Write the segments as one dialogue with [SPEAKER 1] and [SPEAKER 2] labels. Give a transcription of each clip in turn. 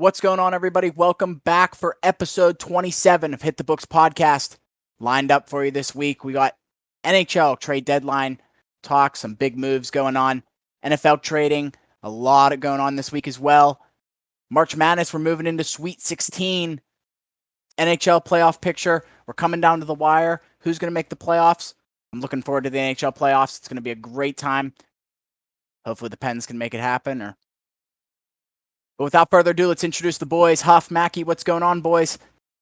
[SPEAKER 1] What's going on, everybody? Welcome back for episode 27 of Hit the Books podcast. Lined up for you this week. We got NHL Trade Deadline talk, some big moves going on. NFL trading, a lot going on this week as well. March Madness, we're moving into Sweet 16. NHL playoff picture, we're coming down to the wire. Who's going to make the playoffs? I'm looking forward to the NHL playoffs. It's going to be a great time. Hopefully the Pens can make it happen. But without further ado, let's introduce the boys. Huff, Mackie, what's going on, boys?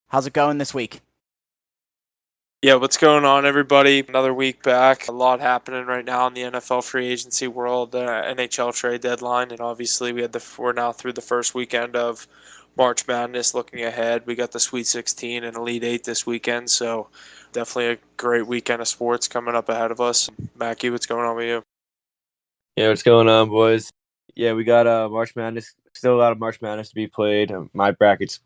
[SPEAKER 1] How's it going this week?
[SPEAKER 2] Yeah, what's going on, everybody? Another week back. A lot happening right now in the NFL free agency world, NHL Trade Deadline, and obviously we're now through the first weekend of March Madness. Looking ahead, we got the Sweet 16 and Elite 8 this weekend, so definitely a great weekend of sports coming up ahead of us. Mackie, what's going on with you?
[SPEAKER 3] Yeah, what's going on, boys? Yeah, we got March Madness. Still a lot of March Madness to be played. My bracket's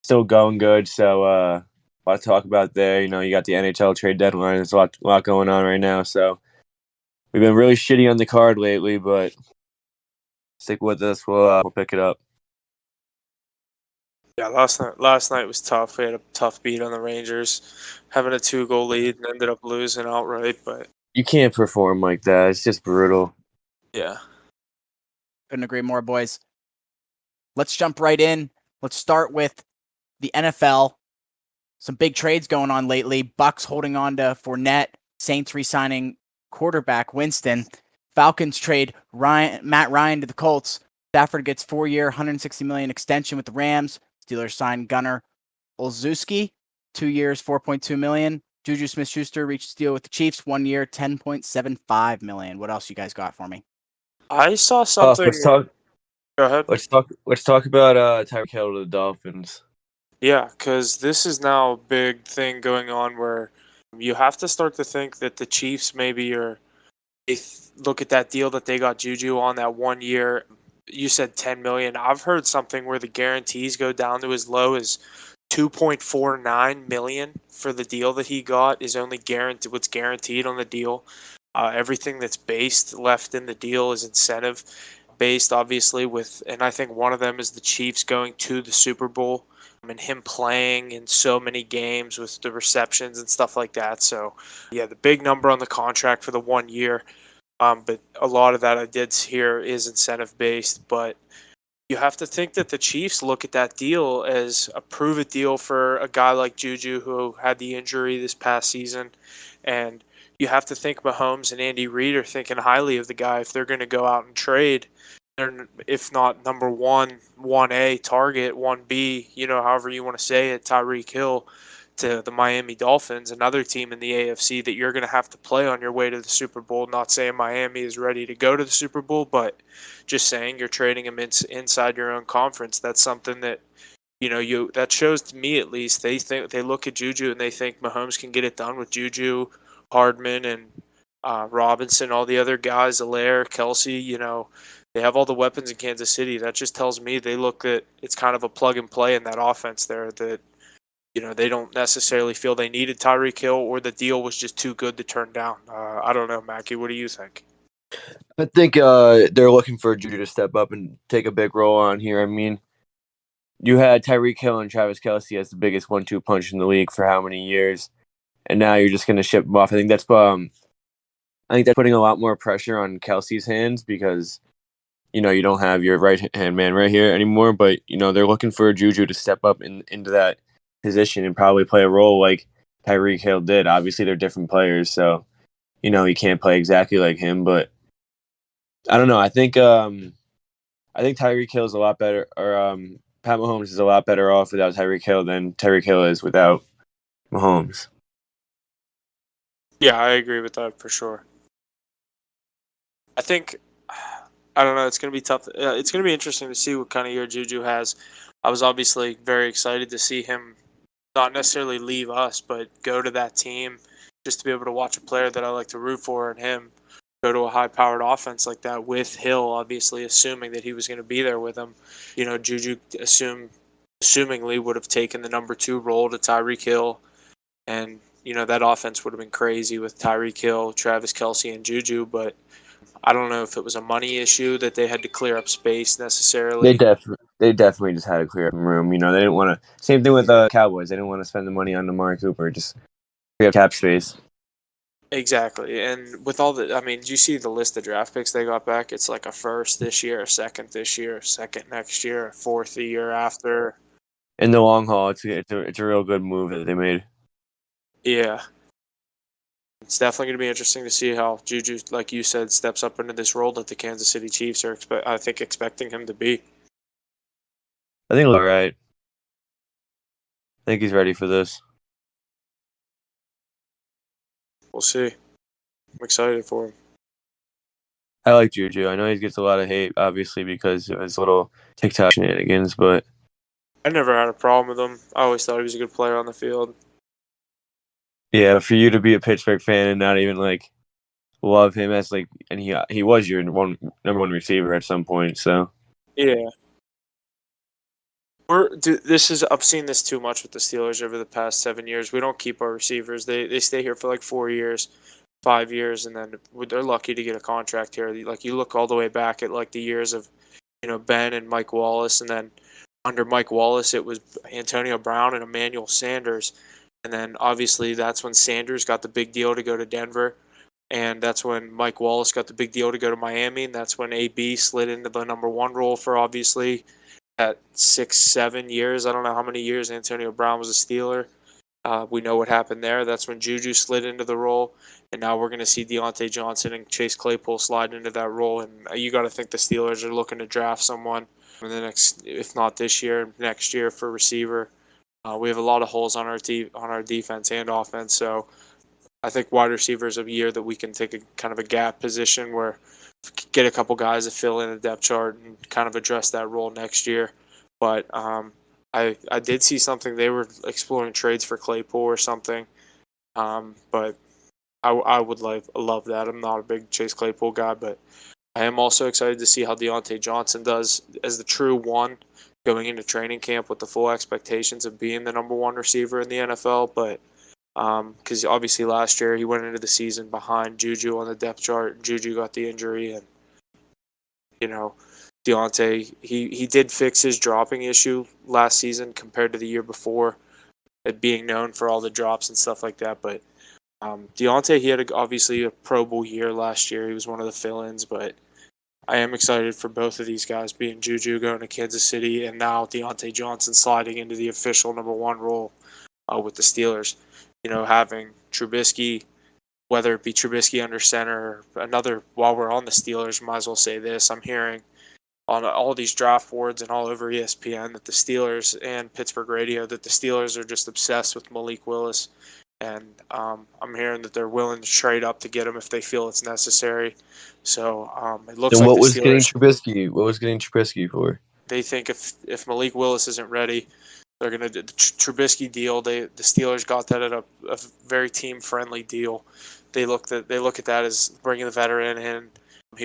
[SPEAKER 3] still going good, so a lot to talk about there. You know, you got the NHL Trade Deadline. There's a lot going on right now, so we've been really shitty on the card lately, but stick with us. We'll pick it up.
[SPEAKER 2] Yeah, last night was tough. We had a tough beat on the Rangers, having a 2-goal lead and ended up losing outright. But
[SPEAKER 3] you can't perform like that. It's just brutal.
[SPEAKER 2] Yeah.
[SPEAKER 1] Couldn't agree more, boys. Let's jump right in. Let's start with the NFL. Some big trades going on lately. Bucks holding on to Fournette. Saints re-signing quarterback Winston. Falcons trade Matt Ryan to the Colts. Stafford gets 4-year, $160 million extension with the Rams. Steelers sign Gunnar Olszewski, 2 years, $4.2 million. Juju Smith-Schuster reached a deal with the Chiefs, 1 year, $10.75 million. What else you guys got for me?
[SPEAKER 2] I saw something. Go ahead.
[SPEAKER 3] Let's talk about Tyreek Hill to the Dolphins.
[SPEAKER 2] Yeah, because this is now a big thing going on where you have to start to think that the Chiefs maybe look at that deal that they got Juju on, that 1 year. You said $10 million. I've heard something where the guarantees go down to as low as $2.49 million for the deal that he got is only guaranteed. What's guaranteed on the deal. Everything that's left in the deal is incentive based, obviously, and I think one of them is the Chiefs going to the Super Bowl and him playing in so many games with the receptions and stuff like that. So, yeah, the big number on the contract for the 1 year. But a lot of that I did hear is incentive-based. But you have to think that the Chiefs look at that deal as a prove-it deal for a guy like Juju who had the injury this past season. And you have to think Mahomes and Andy Reid are thinking highly of the guy if they're going to go out and trade. If not number 1A target, 1B, however you want to say it, Tyreek Hill to the Miami Dolphins, another team in the AFC that you're going to have to play on your way to the Super Bowl. Not saying Miami is ready to go to the Super Bowl, but just saying you're trading them inside your own conference. That's something that that shows to me at least. They look at Juju and they think Mahomes can get it done with Juju, Hardman, and Robinson, all the other guys, Allaire, Kelsey. They have all the weapons in Kansas City. That just tells me they look at it's kind of a plug and play in that offense there. That they don't necessarily feel they needed Tyreek Hill, or the deal was just too good to turn down. I don't know, Mackie. What do you think?
[SPEAKER 3] I think they're looking for Juju to step up and take a big role on here. I mean, you had Tyreek Hill and Travis Kelce as the biggest 1-2 punch in the league for how many years, and now you're just going to ship them off. I think that's putting a lot more pressure on Kelce's hands because you don't have your right hand man right here anymore. But they're looking for Juju to step up into that position and probably play a role like Tyreek Hill did. Obviously, they're different players, so he can't play exactly like him. But I don't know. I think Tyreek Hill is a lot better, or Pat Mahomes is a lot better off without Tyreek Hill than Tyreek Hill is without Mahomes.
[SPEAKER 2] Yeah, I agree with that for sure. I don't know. It's going to be tough. It's going to be interesting to see what kind of year Juju has. I was obviously very excited to see him not necessarily leave us, but go to that team just to be able to watch a player that I like to root for and him go to a high-powered offense like that with Hill, obviously assuming that he was going to be there with him. Juju assumingly would have taken the number 2 role to Tyreek Hill, and that offense would have been crazy with Tyreek Hill, Travis Kelce, and Juju, but I don't know if it was a money issue that they had to clear up space
[SPEAKER 3] They
[SPEAKER 2] necessarily.
[SPEAKER 3] definitely just had to clear up room. You know, they didn't want to. Same thing with the Cowboys. They didn't want to spend the money on Amari Cooper. Just free up cap space.
[SPEAKER 2] Exactly. And with all the, I mean, did you see the list of draft picks they got back? It's like a first this year, a second this year, a second next year, a fourth the year after.
[SPEAKER 3] In the long haul, it's a real good move that they made.
[SPEAKER 2] Yeah. It's definitely going to be interesting to see how Juju, like you said, steps up into this role that the Kansas City Chiefs are, expecting him to be.
[SPEAKER 3] I think he'll be all right. I think he's ready for this.
[SPEAKER 2] We'll see. I'm excited for him.
[SPEAKER 3] I like Juju. I know he gets a lot of hate, obviously, because of his little TikTok shenanigans, but
[SPEAKER 2] I never had a problem with him. I always thought he was a good player on the field.
[SPEAKER 3] yeah, for you to be a Pittsburgh fan and not even like love him as like, and he was your number one receiver at some point. So
[SPEAKER 2] Yeah. I've seen this too much with the Steelers over the past 7 years. We don't keep our receivers. They stay here for like 4 years, 5 years, and then they're lucky to get a contract here. Like you look all the way back at like the years of, Ben and Mike Wallace, and then under Mike Wallace it was Antonio Brown and Emmanuel Sanders, and then obviously that's when Sanders got the big deal to go to Denver, and that's when Mike Wallace got the big deal to go to Miami, and that's when AB slid into the number one role for obviously at 6, 7 years. I don't know how many years Antonio Brown was a Steeler. We know what happened there. That's when Juju slid into the role, and now we're going to see Deontay Johnson and Chase Claypool slide into that role. And you got to think the Steelers are looking to draft someone in the next, if not this year, next year for receiver. We have a lot of holes on our defense and offense, so I think wide receiver is a year that we can take a kind of a gap position where get a couple guys to fill in the depth chart and kind of address that role next year. But I did see something they were exploring trades for Claypool or something. But I would love that. I'm not a big Chase Claypool guy, but I am also excited to see how Deontay Johnson does as the true one going into training camp with the full expectations of being the number one receiver in the NFL. But because obviously last year he went into the season behind Juju on the depth chart. Juju got the injury, and Deontay he did fix his dropping issue last season compared to the year before, it being known for all the drops and stuff like that. But Deontay, he had obviously a Pro Bowl year last year. He was one of the fill-ins, but I am excited for both of these guys, being Juju going to Kansas City and now Deontay Johnson sliding into the official number one role with the Steelers. Having Trubisky, whether it be Trubisky under center or another, while we're on the Steelers, might as well say this. I'm hearing on all these draft boards and all over ESPN that the Steelers and Pittsburgh radio that the Steelers are just obsessed with Malik Willis. And I'm hearing that they're willing to trade up to get him if they feel it's necessary. So it looks
[SPEAKER 3] then
[SPEAKER 2] like
[SPEAKER 3] what
[SPEAKER 2] the
[SPEAKER 3] was getting
[SPEAKER 2] Steelers,
[SPEAKER 3] Trubisky? What was getting Trubisky for?
[SPEAKER 2] they think if Malik Willis isn't ready, they're going to do the Trubisky deal. The Steelers got that at a very team friendly deal. They look at that as bringing the veteran in. He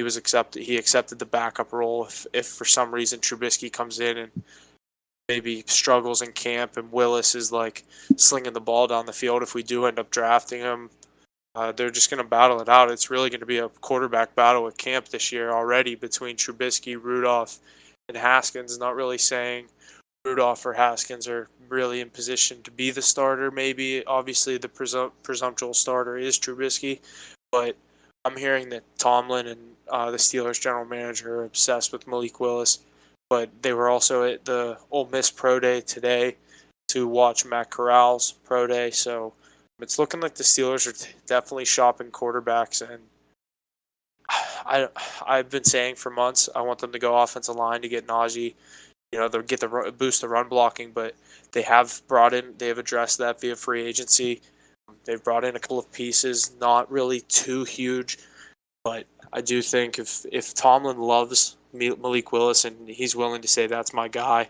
[SPEAKER 2] accepted the backup role if for some reason Trubisky comes in and maybe struggles in camp and Willis is like slinging the ball down the field. If we do end up drafting him, they're just going to battle it out. It's really going to be a quarterback battle at camp this year already between Trubisky, Rudolph, and Haskins. Not really saying Rudolph or Haskins are really in position to be the starter. Maybe obviously the presumptual starter is Trubisky, but I'm hearing that Tomlin and the Steelers general manager are obsessed with Malik Willis. But they were also at the Ole Miss Pro Day today to watch Matt Corral's Pro Day. So it's looking like the Steelers are definitely shopping quarterbacks. And I've been saying for months I want them to go offensive line to get Najee. They'll get the boost the run blocking, but they have addressed that via free agency. They've brought in a couple of pieces, not really too huge, but I do think if Tomlin loves Malik Willis and he's willing to say that's my guy,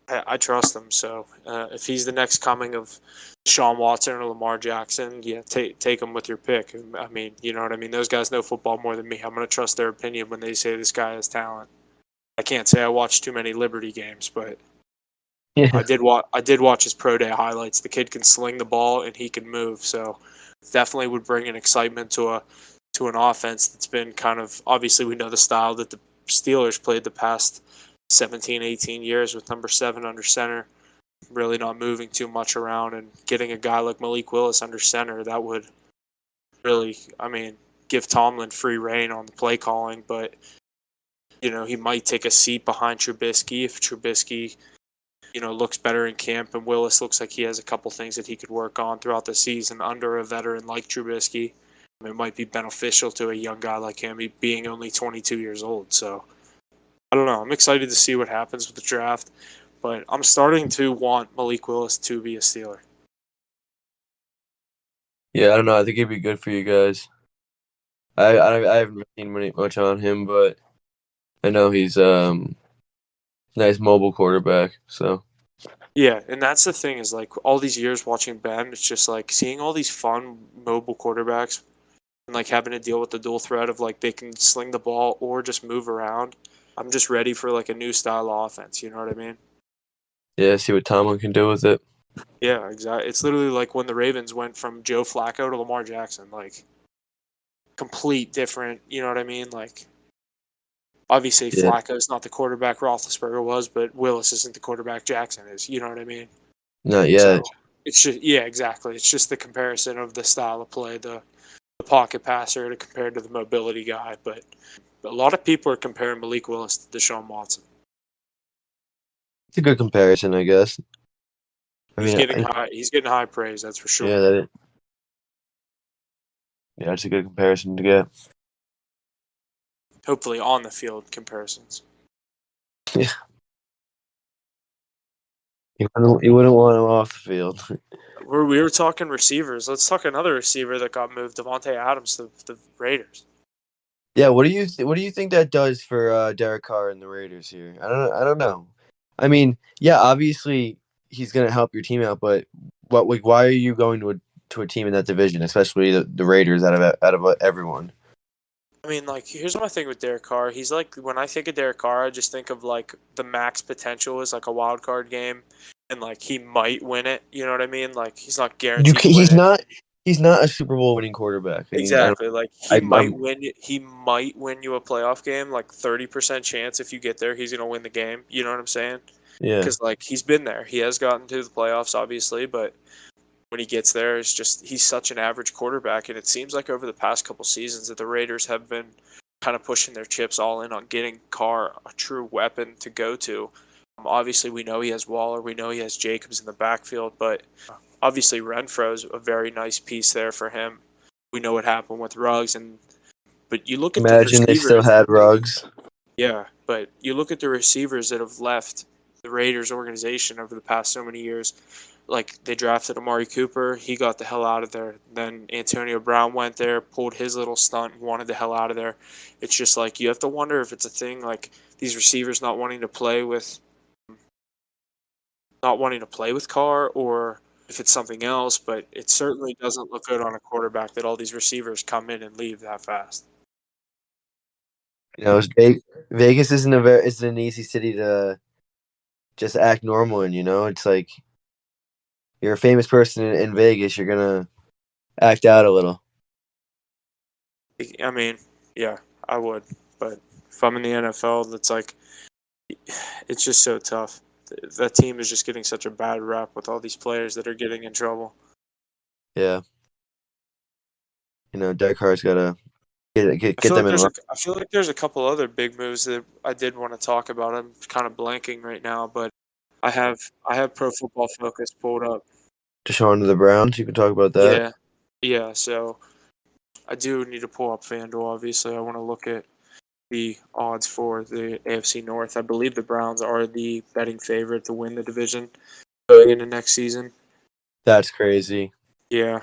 [SPEAKER 2] I trust him. So if he's the next coming of Sean Watson or Lamar Jackson, yeah, take him with your pick. I mean, you know what I mean? Those guys know football more than me. I'm going to trust their opinion when they say this guy has talent. I can't say I watched too many Liberty games, but
[SPEAKER 3] Yeah.
[SPEAKER 2] I did watch his pro day highlights. The kid can sling the ball and he can move, so definitely would bring an excitement to to an offense that's been kind of, obviously we know the style that the Steelers played the past 17, 18 years with number 7 under center, really not moving too much around, and getting a guy like Malik Willis under center, that would really, give Tomlin free reign on the play calling, but he might take a seat behind Trubisky if Trubisky, looks better in camp and Willis looks like he has a couple things that he could work on throughout the season under a veteran like Trubisky. It might be beneficial to a young guy like him, being only 22 years old. So, I don't know. I'm excited to see what happens with the draft, but I'm starting to want Malik Willis to be a Steeler.
[SPEAKER 3] Yeah, I don't know. I think it'd be good for you guys. I haven't seen much on him, but I know he's nice mobile quarterback. So
[SPEAKER 2] Yeah, and that's the thing is like all these years watching Ben, it's just like seeing all these fun mobile quarterbacks and like having to deal with the dual threat of like they can sling the ball or just move around. I'm just ready for like a new style offense. You know what I mean?
[SPEAKER 3] yeah, see what Tomlin can do with it.
[SPEAKER 2] Yeah, exactly. It's literally like when the Ravens went from Joe Flacco to Lamar Jackson, like complete different. You know what I mean? Like obviously
[SPEAKER 3] Yeah,
[SPEAKER 2] Flacco's not the quarterback Roethlisberger was, but Willis isn't the quarterback Jackson is. You know what I mean?
[SPEAKER 3] not yet.
[SPEAKER 2] So it's just exactly. It's just the comparison of the style of play, the pocket passer to compared to the mobility guy. But a lot of people are comparing Malik Willis to Deshaun Watson.
[SPEAKER 3] It's a good comparison, I guess.
[SPEAKER 2] He's getting high praise, that's for sure.
[SPEAKER 3] Yeah, it's a good comparison to get.
[SPEAKER 2] Hopefully on the field comparisons.
[SPEAKER 3] Yeah. You wouldn't want him off the field.
[SPEAKER 2] We were talking receivers. Let's talk another receiver that got moved, Devontae Adams, to the Raiders.
[SPEAKER 3] Yeah, what do you think that does for Derek Carr and the Raiders here? I don't know. I mean, yeah, obviously he's gonna help your team out, but why are you going to a team in that division, especially the Raiders out of everyone?
[SPEAKER 2] I mean, like, here's my thing with Derek Carr. He's like, when I think of Derek Carr, I just think of like the max potential is like a wild card game, and like he might win it. You know what I mean? Like he's not guaranteed to win it.
[SPEAKER 3] He's not a Super Bowl winning quarterback. I mean,
[SPEAKER 2] Exactly. Like he might
[SPEAKER 3] I'm
[SPEAKER 2] win. He might win you a playoff game. Like 30% chance if you get there, he's gonna win the game. You know what I'm saying?
[SPEAKER 3] yeah.
[SPEAKER 2] Because like he's been there. He has gotten to the playoffs, obviously, but when he gets there, it's just he's such an average quarterback. And it seems like over the past couple seasons that the Raiders have been kind of pushing their chips all in on getting Carr a true weapon to go to. Obviously, we know he has Waller. We know he has Jacobs in the backfield, but obviously Renfro's a very nice piece there for him. We know what happened with Ruggs, but you look at the
[SPEAKER 3] Imagine they still
[SPEAKER 2] receivers.
[SPEAKER 3] had Ruggs.
[SPEAKER 2] Yeah, but you look at the receivers that have left the Raiders organization over the past so many years. Like they drafted Amari Cooper, he got the hell out of there. Then Antonio Brown went there, pulled his little stunt, wanted the hell out of there. It's just like you have to wonder if it's a thing like these receivers not wanting to play with Carr, or if it's something else. But it certainly doesn't look good on a quarterback that all these receivers come in and leave that fast.
[SPEAKER 3] You know, Vegas isn't an easy city to just act normal in. You know, it's like you're a famous person in Vegas, you're gonna act out a little.
[SPEAKER 2] I mean, yeah, I would. But if I'm in the NFL, it's like it's just so tough. That team is just getting such a bad rap with all these players that are getting in trouble.
[SPEAKER 3] Yeah. You know, Derek Carr's gotta get them in line.
[SPEAKER 2] I feel like there's a couple other big moves that I did want to talk about. I'm kind of blanking right now, but I have Pro Football Focus pulled up.
[SPEAKER 3] Deshaun to the Browns, you can talk about that.
[SPEAKER 2] Yeah. So I do need to pull up FanDuel. Obviously, I want to look at the odds for the AFC North. I believe the Browns are the betting favorite to win the division going into next season.
[SPEAKER 3] That's crazy.
[SPEAKER 2] Yeah.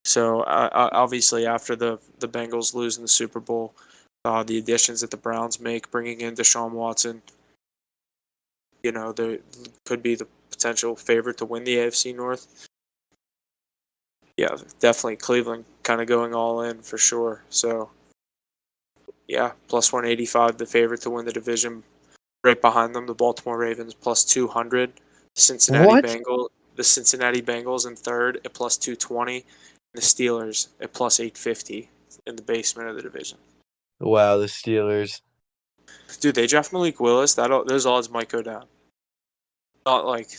[SPEAKER 2] So obviously, after the Bengals losing the Super Bowl, the additions that the Browns make, bringing in Deshaun Watson, they could be the potential favorite to win the AFC North. Yeah, definitely Cleveland kind of going all in for sure. So, yeah, plus 185, the favorite to win the division. Right behind them, the Baltimore Ravens plus 200. The Cincinnati Bengals in third at plus 220. The Steelers at plus 850. in the basement of the division.
[SPEAKER 3] Wow, the Steelers.
[SPEAKER 2] Dude, they draft Malik Willis. Those odds might go down. Not like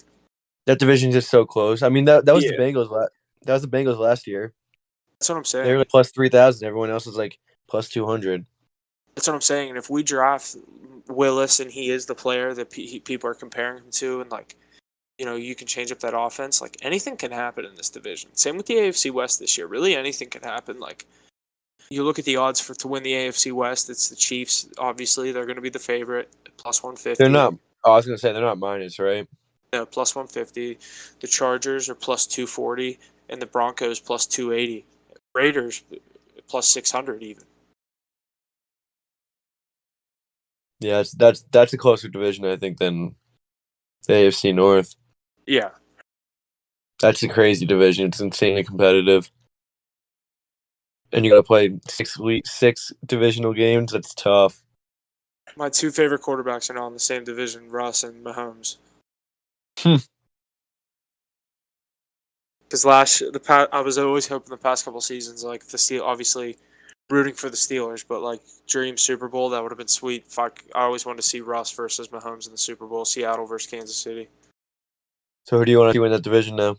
[SPEAKER 3] That division's just so close. I mean, that was the
[SPEAKER 2] Yeah.
[SPEAKER 3] Bengals. That was the Bengals last year.
[SPEAKER 2] That's what I'm saying.
[SPEAKER 3] They were like plus 3,000. Everyone else was like plus 200.
[SPEAKER 2] That's what I'm saying. And if we draft Willis and he is the player that people are comparing him to, and like, you can change up that offense. Like anything can happen in this division. Same with the AFC West this year. Really, anything can happen. Like you look at the odds to win the AFC West. It's the Chiefs. Obviously, they're going to be the favorite, plus 150.
[SPEAKER 3] They're not. I was gonna say they're not minus, right?
[SPEAKER 2] No, plus 150. The Chargers are plus 240, and the Broncos plus 280. Raiders plus 600 even.
[SPEAKER 3] Yeah, that's a closer division, I think, than the AFC North.
[SPEAKER 2] Yeah.
[SPEAKER 3] That's a crazy division. It's insanely competitive. And you got to play six divisional games. That's tough.
[SPEAKER 2] My two favorite quarterbacks are now in the same division, Russ and Mahomes. Because I was always hoping the past couple seasons, like obviously rooting for the Steelers, but like dream Super Bowl, that would have been sweet. I always wanted to see Russ versus Mahomes in the Super Bowl, Seattle versus Kansas City.
[SPEAKER 3] So who do you want to see win that division now?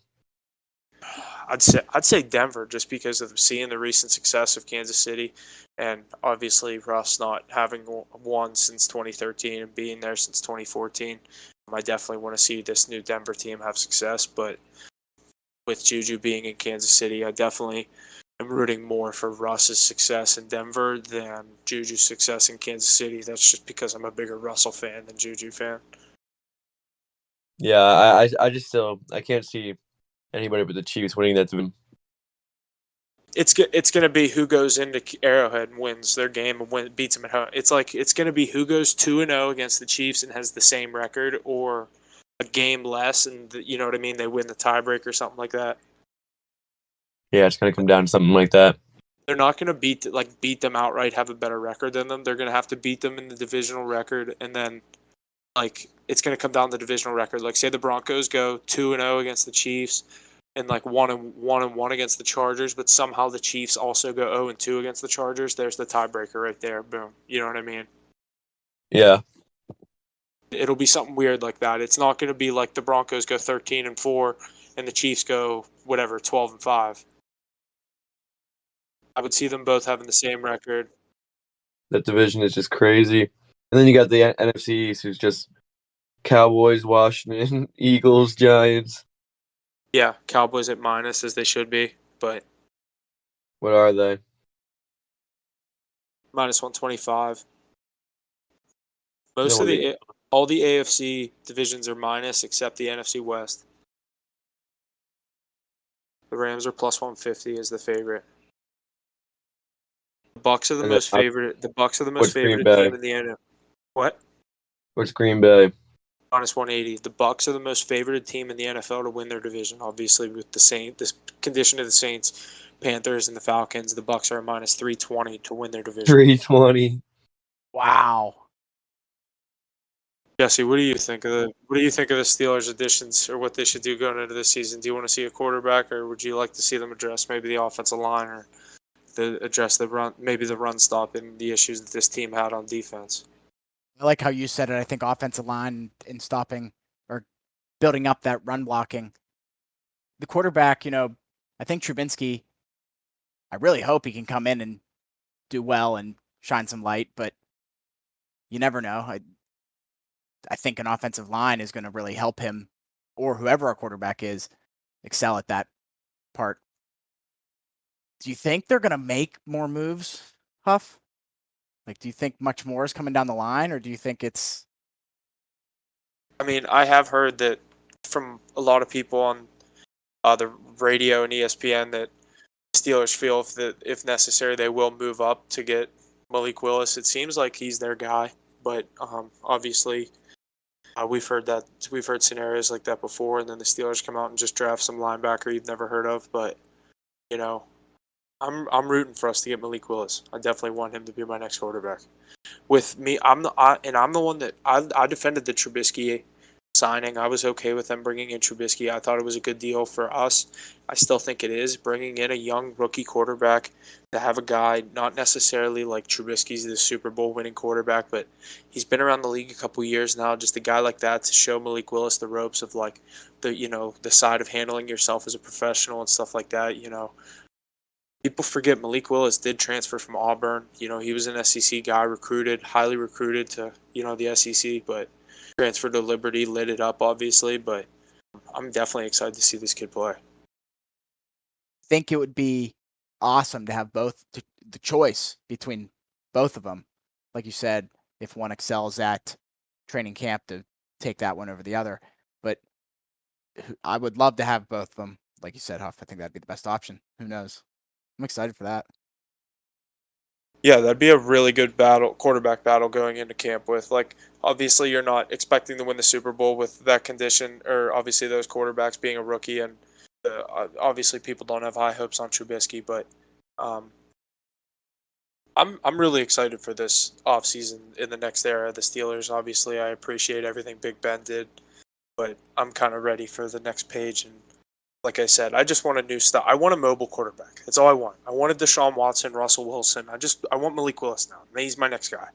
[SPEAKER 2] I'd say Denver, just because of seeing the recent success of Kansas City, and obviously Russ not having won since 2013 and being there since 2014. I definitely want to see this new Denver team have success, but with Juju being in Kansas City, I definitely am rooting more for Russ's success in Denver than Juju's success in Kansas City. That's just because I'm a bigger Russell fan than Juju fan.
[SPEAKER 3] Yeah, I just still can't see anybody but the Chiefs winning that division.
[SPEAKER 2] It's going to be who goes into Arrowhead and wins their game and beats them at home. It's going to be who goes 2-0 against the Chiefs and has the same record, or a game less, and you know what I mean. They win the tiebreaker or something like that.
[SPEAKER 3] Yeah, it's gonna come down to something like that.
[SPEAKER 2] They're not going to beat them outright, have a better record than them. They're going to have to beat them in the divisional record, and then it's going to come down to the divisional record. Like say the Broncos go 2-0 against the Chiefs, and like 1-1 against the Chargers, but somehow the Chiefs also go 0-2 against the Chargers. There's the tiebreaker right there. Boom. You know what I mean?
[SPEAKER 3] Yeah.
[SPEAKER 2] It'll be something weird like that. It's not going to be like the Broncos go 13-4 and the Chiefs go 12-5. I would see them both having the same record.
[SPEAKER 3] That division is just crazy. And then you got the NFC East, who's just Cowboys, Washington, Eagles, Giants.
[SPEAKER 2] Yeah, Cowboys at minus as they should be, but
[SPEAKER 3] what are they?
[SPEAKER 2] minus 125. All the AFC divisions are minus except the NFC West. The Rams are plus 150 as the favorite. The Bucs are the most favorite. The Bucs are the most favorite team in the NFL. What?
[SPEAKER 3] What's Green Bay?
[SPEAKER 2] Minus 180. The Bucs are the most favored team in the NFL to win their division. Obviously, with this condition of the Saints, Panthers, and the Falcons, the Bucs are minus 320 to win their division.
[SPEAKER 3] 320.
[SPEAKER 1] Wow.
[SPEAKER 2] Jesse, what do you think of the Steelers' additions, or what they should do going into this season? Do you want to see a quarterback, or would you like to see them address maybe the offensive line, or address the run, maybe the run stop and the issues that this team had on defense?
[SPEAKER 1] I like how you said it. I think offensive line in stopping or building up that run blocking. The quarterback, I think Trubinsky, I really hope he can come in and do well and shine some light, but you never know. I think an offensive line is going to really help him, or whoever our quarterback is, excel at that part. Do you think they're going to make more moves, Huff? Do you think much more is coming down the line, or do you think it's...
[SPEAKER 2] I mean, I have heard that from a lot of people on the radio and ESPN that Steelers feel if necessary, they will move up to get Malik Willis. It seems like he's their guy, but obviously we've heard scenarios like that before, and then the Steelers come out and just draft some linebacker you've never heard of. But I'm rooting for us to get Malik Willis. I definitely want him to be my next quarterback. With me, I'm the one that I defended the Trubisky signing. I was okay with them bringing in Trubisky. I thought it was a good deal for us. I still think it is, bringing in a young rookie quarterback to have a guy, not necessarily like Trubisky's the Super Bowl winning quarterback, but he's been around the league a couple years now. Just a guy like that to show Malik Willis the ropes of like the side of handling yourself as a professional and stuff like that. People forget Malik Willis did transfer from Auburn. He was an SEC guy, highly recruited to the SEC, but transferred to Liberty, lit it up obviously. But I'm definitely excited to see this kid play.
[SPEAKER 1] I think it would be awesome to have both the choice between both of them. Like you said, if one excels at training camp, to take that one over the other. But I would love to have both of them. Like you said, Huff, I think that'd be the best option. Who knows? I'm excited for that.
[SPEAKER 2] Yeah, that'd be a really good quarterback battle going into camp with. Like, obviously, you're not expecting to win the Super Bowl with that condition, or obviously those quarterbacks being a rookie, and obviously people don't have high hopes on Trubisky. But I'm really excited for this offseason in the next era of the Steelers. Obviously, I appreciate everything Big Ben did, but I'm kind of ready for the next page. And like I said, I just want a new style. I want a mobile quarterback. That's all I want. I wanted Deshaun Watson, Russell Wilson. I want Malik Willis now. He's my next guy.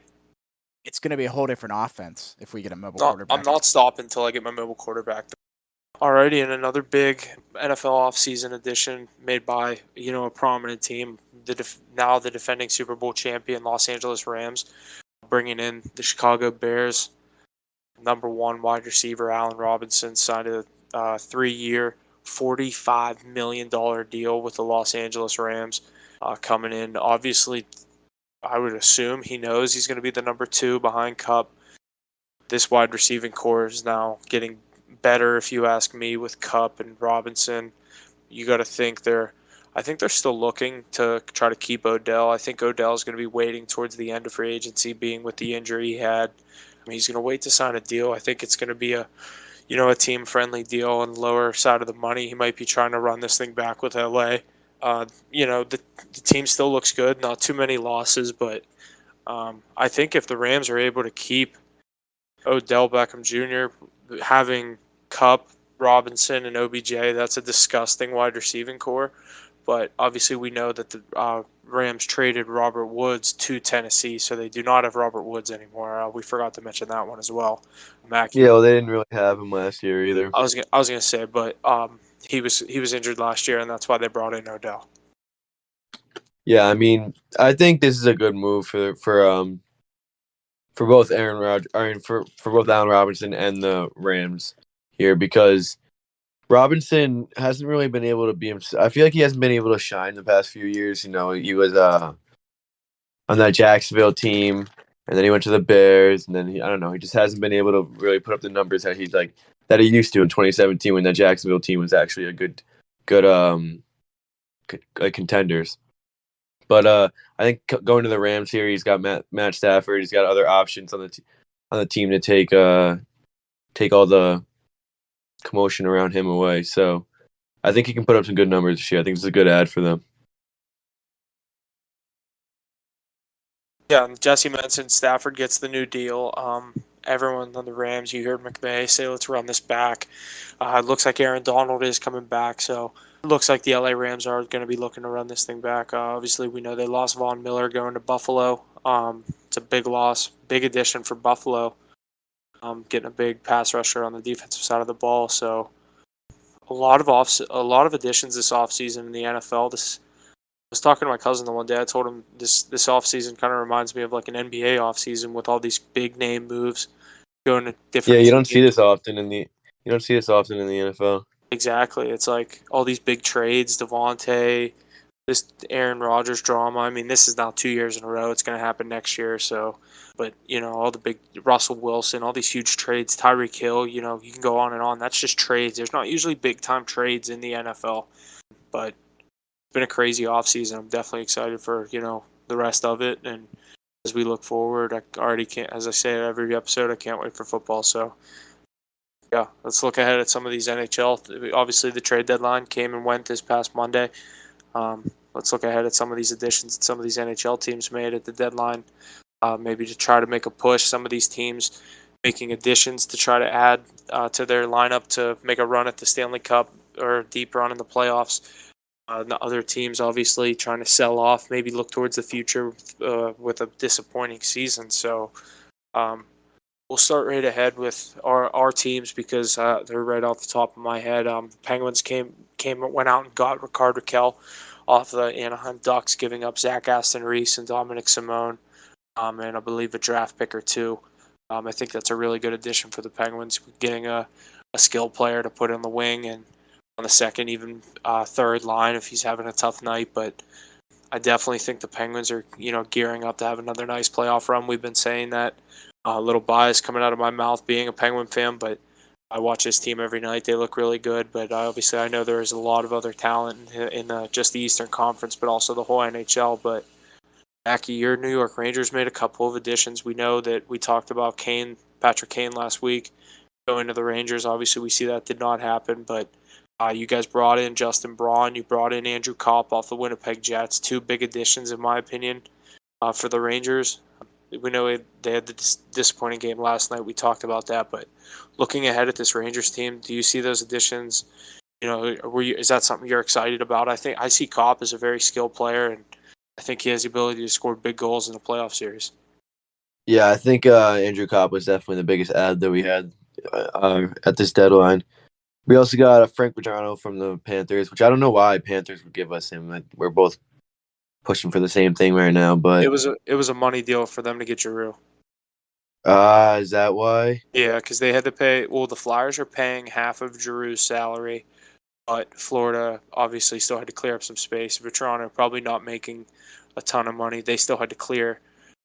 [SPEAKER 1] It's going to be a whole different offense if we get a mobile quarterback.
[SPEAKER 2] I'm not stopping until I get my mobile quarterback. Alrighty, and another big NFL offseason edition made by a prominent team, now the defending Super Bowl champion Los Angeles Rams, bringing in the Chicago Bears. Number one wide receiver Allen Robinson signed a 3-year, $45 million deal with the Los Angeles Rams coming in. Obviously, I would assume he knows he's going to be the number 2 behind Kupp. This wide receiving core is now getting better, if you ask me, with Kupp and Robinson. You got to think I think they're still looking to try to keep Odell. I think Odell is going to be waiting towards the end of free agency, being with the injury he had. He's going to wait to sign a deal. I think it's going to be a team-friendly deal on the lower side of the money. He might be trying to run this thing back with LA. The team still looks good. Not too many losses, but I think if the Rams are able to keep Odell Beckham Jr., having Kupp, Robinson, and OBJ, that's a disgusting wide receiving core. But obviously we know that the Rams traded Robert Woods to Tennessee, so they do not have Robert Woods anymore. We forgot to mention that one as well.
[SPEAKER 3] Yeah, well, they didn't really have him last year either.
[SPEAKER 2] I was gonna say, but he was injured last year, and that's why they brought in Odell.
[SPEAKER 3] Yeah, I mean, I think this is a good move for both for both Allen Robinson and the Rams here, because Robinson hasn't really been able to be himself. I feel like he hasn't been able to shine the past few years. He was on that Jacksonville team, and then he went to the Bears, and then I don't know, he just hasn't been able to really put up the numbers that he used to in 2017 when that Jacksonville team was actually a good contenders. But I think going to the Rams here, he's got Matt Stafford. He's got other options on the team to take all the commotion around him away. So I think he can put up some good numbers this year. I think it's a good ad for them.
[SPEAKER 2] Yeah, Jesse mentioned Stafford gets the new deal. Everyone on the Rams, you heard McVay say, let's run this back. It looks like Aaron Donald is coming back, so it looks like the LA Rams are going to be looking to run this thing back. Obviously, we know they lost Von Miller going to Buffalo. It's a big loss, big addition for Buffalo, getting a big pass rusher on the defensive side of the ball. So a lot of additions this offseason in the NFL. I was talking to my cousin the one day. I told him this offseason kind of reminds me of like an NBA offseason with all these big name moves going to different.
[SPEAKER 3] Yeah, you don't see this often in the NFL.
[SPEAKER 2] Exactly. It's like all these big trades, Devontae, this Aaron Rodgers drama. I mean, this is now 2 years in a row. It's going to happen next year. So, but all the big Russell Wilson, all these huge trades, Tyreek Hill. You can go on and on. That's just trades. There's not usually big time trades in the NFL, but it's been a crazy offseason. I'm definitely excited for the rest of it. And as we look forward, I already can't. As I say every episode, I can't wait for football. So. Yeah, let's look ahead at some of these NHL. Obviously, the trade deadline came and went this past Monday. Let's look ahead at some of these additions that some of these NHL teams made at the deadline, maybe to try to make a push. Some of these teams making additions to try to add to their lineup to make a run at the Stanley Cup or a deep run in the playoffs. The other teams obviously trying to sell off, maybe look towards the future with a disappointing season. So we'll start right ahead with our teams because they're right off the top of my head. Penguins went out and got Rickard Rakell off the Anaheim Ducks, giving up Zach Aston Reese and Dominic Simone, and I believe a draft pick or two. I think that's a really good addition for the Penguins, getting a skill player to put in the wing and on the second, even third line if he's having a tough night. But I definitely think the Penguins are, gearing up to have another nice playoff run. We've been saying that. A little bias coming out of my mouth being a Penguin fan, but I watch this team every night. They look really good, but obviously I know there is a lot of other talent in just the Eastern Conference, but also the whole NHL. But Mackie, your New York Rangers made a couple of additions. We know that we talked about Patrick Kane last week going to the Rangers. Obviously, we see that did not happen, but you guys brought in Justin Braun. You brought in Andrew Kopp off the Winnipeg Jets. Two big additions, in my opinion, for the Rangers. We know they had the disappointing game last night. We talked about that, but looking ahead at this Rangers team, do you see those additions? Is that something you're excited about? I think I see Kopp as a very skilled player, and I think he has the ability to score big goals in the playoff series.
[SPEAKER 3] Yeah, I think Andrew Kopp was definitely the biggest ad that we had at this deadline. We also got Frank Vatrano from the Panthers, which I don't know why Panthers would give us him. We're both pushing for the same thing right now, but
[SPEAKER 2] It was a money deal for them to get Giroux.
[SPEAKER 3] Is that why?
[SPEAKER 2] Yeah, because they had to pay. Well, the Flyers are paying half of Giroux's salary, but Florida obviously still had to clear up some space. Vatrano probably not making a ton of money. They still had to clear.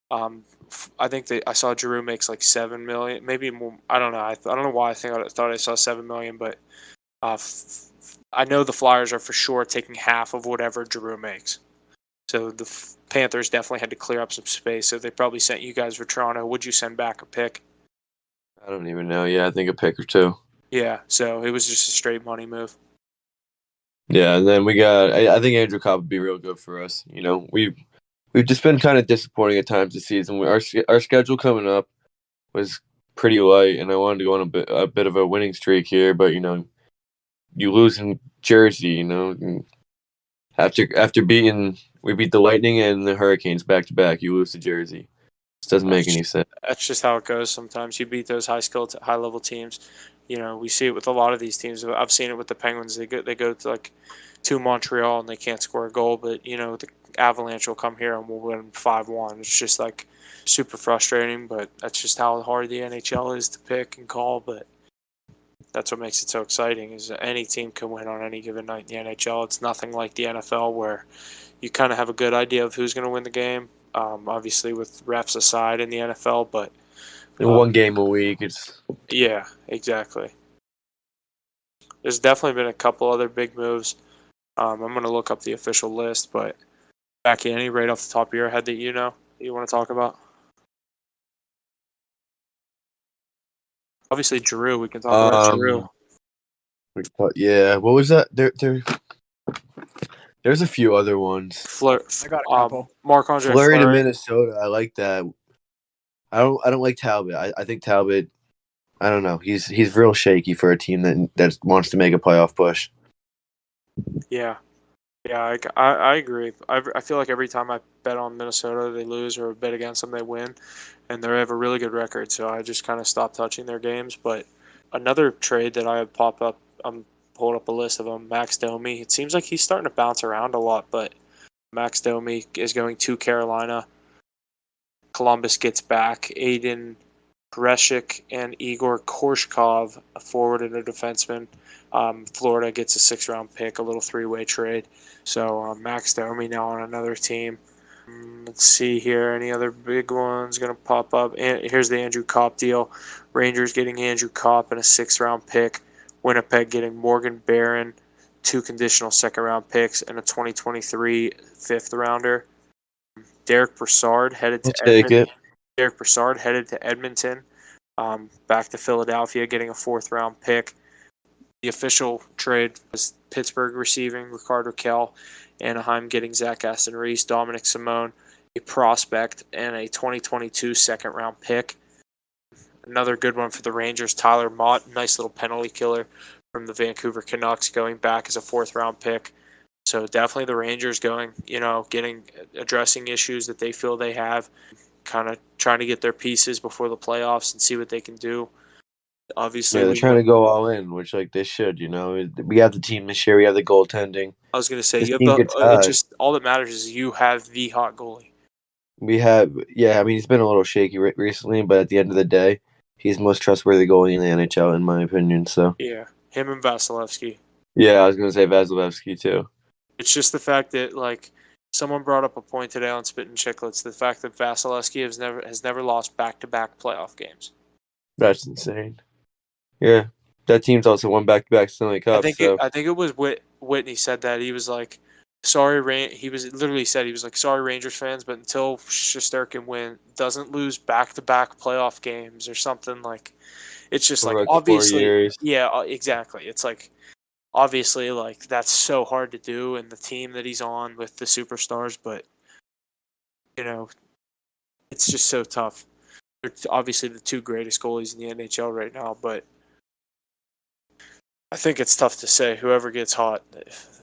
[SPEAKER 2] I think I saw Giroux makes like $7 million, maybe more. I don't know. I don't know why I thought I saw $7 million, but I know the Flyers are for sure taking half of whatever Giroux makes. So the Panthers definitely had to clear up some space. So they probably sent you guys Vatrano. Would you send back a pick?
[SPEAKER 3] I don't even know. Yeah, I think a pick or two.
[SPEAKER 2] Yeah. So it was just a straight money move.
[SPEAKER 3] Yeah, and then we got. I think Andrew Cobb would be real good for us. We've just been kind of disappointing at times this season. Our schedule coming up was pretty light, and I wanted to go on a bit of a winning streak here, but you lose in Jersey. And after we beat the Lightning and the Hurricanes back to back, you lose to Jersey. This doesn't make any sense.
[SPEAKER 2] That's just how it goes. Sometimes you beat those high level teams. We see it with a lot of these teams. I've seen it with the Penguins. They go to Montreal and they can't score a goal, but the Avalanche will come here and we'll win 5-1. It's just super frustrating, but that's just how hard the NHL is to pick and call. But that's what makes it so exciting is that any team can win on any given night in the NHL. It's nothing like the NFL where you kind of have a good idea of who's going to win the game. Obviously with refs aside in the NFL, but
[SPEAKER 3] One game a week.
[SPEAKER 2] Yeah, exactly. There's definitely been a couple other big moves. I'm going to look up the official list, but Becky, any right off the top of your head that you want to talk about? Obviously, Giroux. We can talk about Giroux.
[SPEAKER 3] Yeah, what was that? There's a few other ones.
[SPEAKER 1] I got a couple.
[SPEAKER 2] Marc-Andre
[SPEAKER 3] Fleury to
[SPEAKER 2] Fleury.
[SPEAKER 3] Minnesota. I like that. I don't like Talbot. I think Talbot. I don't know. He's real shaky for a team that wants to make a playoff push.
[SPEAKER 2] Yeah, I agree. I feel like every time I bet on Minnesota, they lose, or bet against them, they win, and they have a really good record. So I just kind of stopped touching their games. But another trade that I have popped up, I'm pulling up a list of them. Max Domi. It seems like he's starting to bounce around a lot, but Max Domi is going to Carolina. Columbus gets back Aiden Greshik and Igor Korshkov, a forward and a defenseman. Florida gets a 6th-round pick, a little 3-way trade. So Max Domi now on another team. Let's see here. Any other big ones going to pop up? And here's the Andrew Kopp deal. Rangers getting Andrew Kopp and a 6th-round pick. Winnipeg getting Morgan Barron, 2 conditional 2nd-round picks, and a 2023 5th-rounder. Derek Brassard headed to Edmonton. Derek Brassard headed to Edmonton, back to Philadelphia, getting a 4th-round pick. The official trade was Pittsburgh receiving Rickard Rakell, Anaheim getting Zach Aston Reese, Dominic Simone, a prospect, and a 2022 2nd-round pick. Another good one for the Rangers, Tyler Mott, nice little penalty killer from the Vancouver Canucks, going back as a 4th-round pick. So definitely the Rangers addressing issues that they feel they have, kind of trying to get their pieces before the playoffs and see what they can do. Obviously,
[SPEAKER 3] Yeah, they're trying to go all in, which like they should. We have the team this year. We have the goaltending.
[SPEAKER 2] I was going to say,
[SPEAKER 3] This
[SPEAKER 2] you have
[SPEAKER 3] team gets
[SPEAKER 2] it's
[SPEAKER 3] hot.
[SPEAKER 2] just all that matters is you have the hot goalie.
[SPEAKER 3] We have, yeah. I mean, he's been a little shaky recently, but at the end of the day, he's the most trustworthy goalie in the NHL, in my opinion. So
[SPEAKER 2] Yeah, him and Vasilevsky.
[SPEAKER 3] yeah, I was gonna say Vasilevsky too.
[SPEAKER 2] It's just the fact that, like, someone brought up a point today on Spittin' Chicklets, the fact that Vasilevsky has never lost back-to-back playoff games.
[SPEAKER 3] That's insane. Yeah, that team's also won back-to-back Stanley Cups.
[SPEAKER 2] I think it was Whitney said that. He was like, sorry, he literally said, he was like, sorry, Rangers fans, but until Shesterkin doesn't lose back-to-back playoff games or something, like, it's just
[SPEAKER 3] for
[SPEAKER 2] like,
[SPEAKER 3] like 4
[SPEAKER 2] obviously,
[SPEAKER 3] years.
[SPEAKER 2] yeah, exactly. It's like, obviously, like, that's so hard to do, and the team that he's on with the superstars, but, it's just so tough. They're obviously the 2 greatest goalies in the NHL right now, but I think it's tough to say. Whoever gets hot,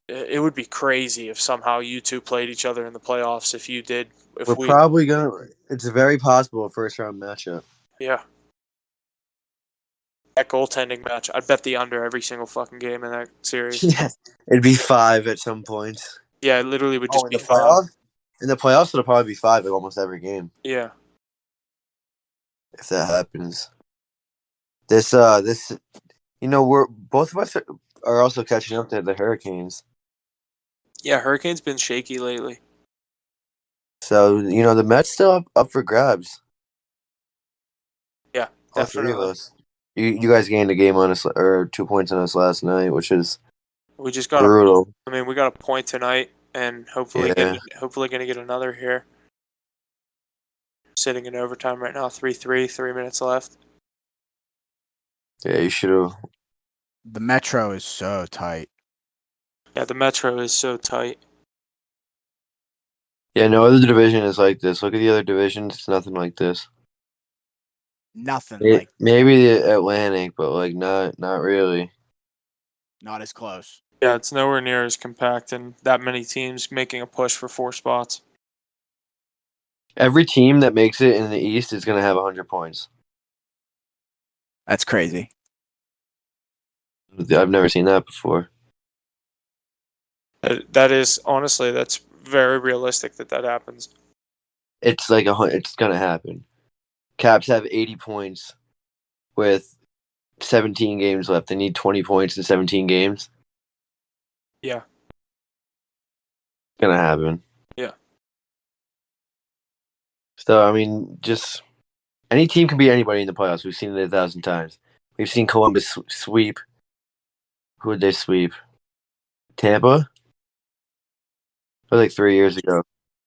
[SPEAKER 2] it would be crazy if somehow you two played each other in the playoffs.
[SPEAKER 3] Probably gonna. It's very possible a first-round matchup.
[SPEAKER 2] Yeah, that goaltending match, I'd bet the under every single fucking game in that series.
[SPEAKER 3] Yeah, it'd be 5 at some points.
[SPEAKER 2] Yeah, it literally would just
[SPEAKER 3] in
[SPEAKER 2] be
[SPEAKER 3] the
[SPEAKER 2] 5.
[SPEAKER 3] playoffs? In the playoffs, it'll probably be 5 at almost every game.
[SPEAKER 2] Yeah,
[SPEAKER 3] If that happens. This, we're both of us are also catching up to the Hurricanes.
[SPEAKER 2] yeah. Hurricanes been shaky lately.
[SPEAKER 3] So the Mets still up for grabs.
[SPEAKER 2] Yeah,
[SPEAKER 3] All 3 of
[SPEAKER 2] definitely.
[SPEAKER 3] us. You guys gained a game on us, or 2 points on us last night, which is
[SPEAKER 2] We just got
[SPEAKER 3] brutal.
[SPEAKER 2] we got a point tonight, and hopefully going to get another here. Sitting in overtime right now, 3-3, 3 minutes left.
[SPEAKER 3] Yeah, you should have.
[SPEAKER 1] The Metro is so tight.
[SPEAKER 2] Yeah, the Metro is so tight.
[SPEAKER 3] Yeah, no other division is like this. Look at the other divisions; it's nothing like this.
[SPEAKER 1] Nothing like
[SPEAKER 3] maybe the Atlantic, but like not really.
[SPEAKER 1] not as close.
[SPEAKER 2] Yeah, it's nowhere near as compact and that many teams making a push for 4 spots.
[SPEAKER 3] Every team that makes it in the East is going to have 100 points.
[SPEAKER 1] That's crazy.
[SPEAKER 3] I've never seen that before.
[SPEAKER 2] That is, honestly, that's very realistic that happens.
[SPEAKER 3] It's like it's going to happen. Caps have 80 points with 17 games left. They need 20 points in 17 games.
[SPEAKER 2] Yeah.
[SPEAKER 3] It's going to happen.
[SPEAKER 2] Yeah.
[SPEAKER 3] So, I mean, just any team can beat anybody in the playoffs. We've seen it 1,000 times. We've seen Columbus sweep. Who would they sweep? Tampa? That was like 3 years ago.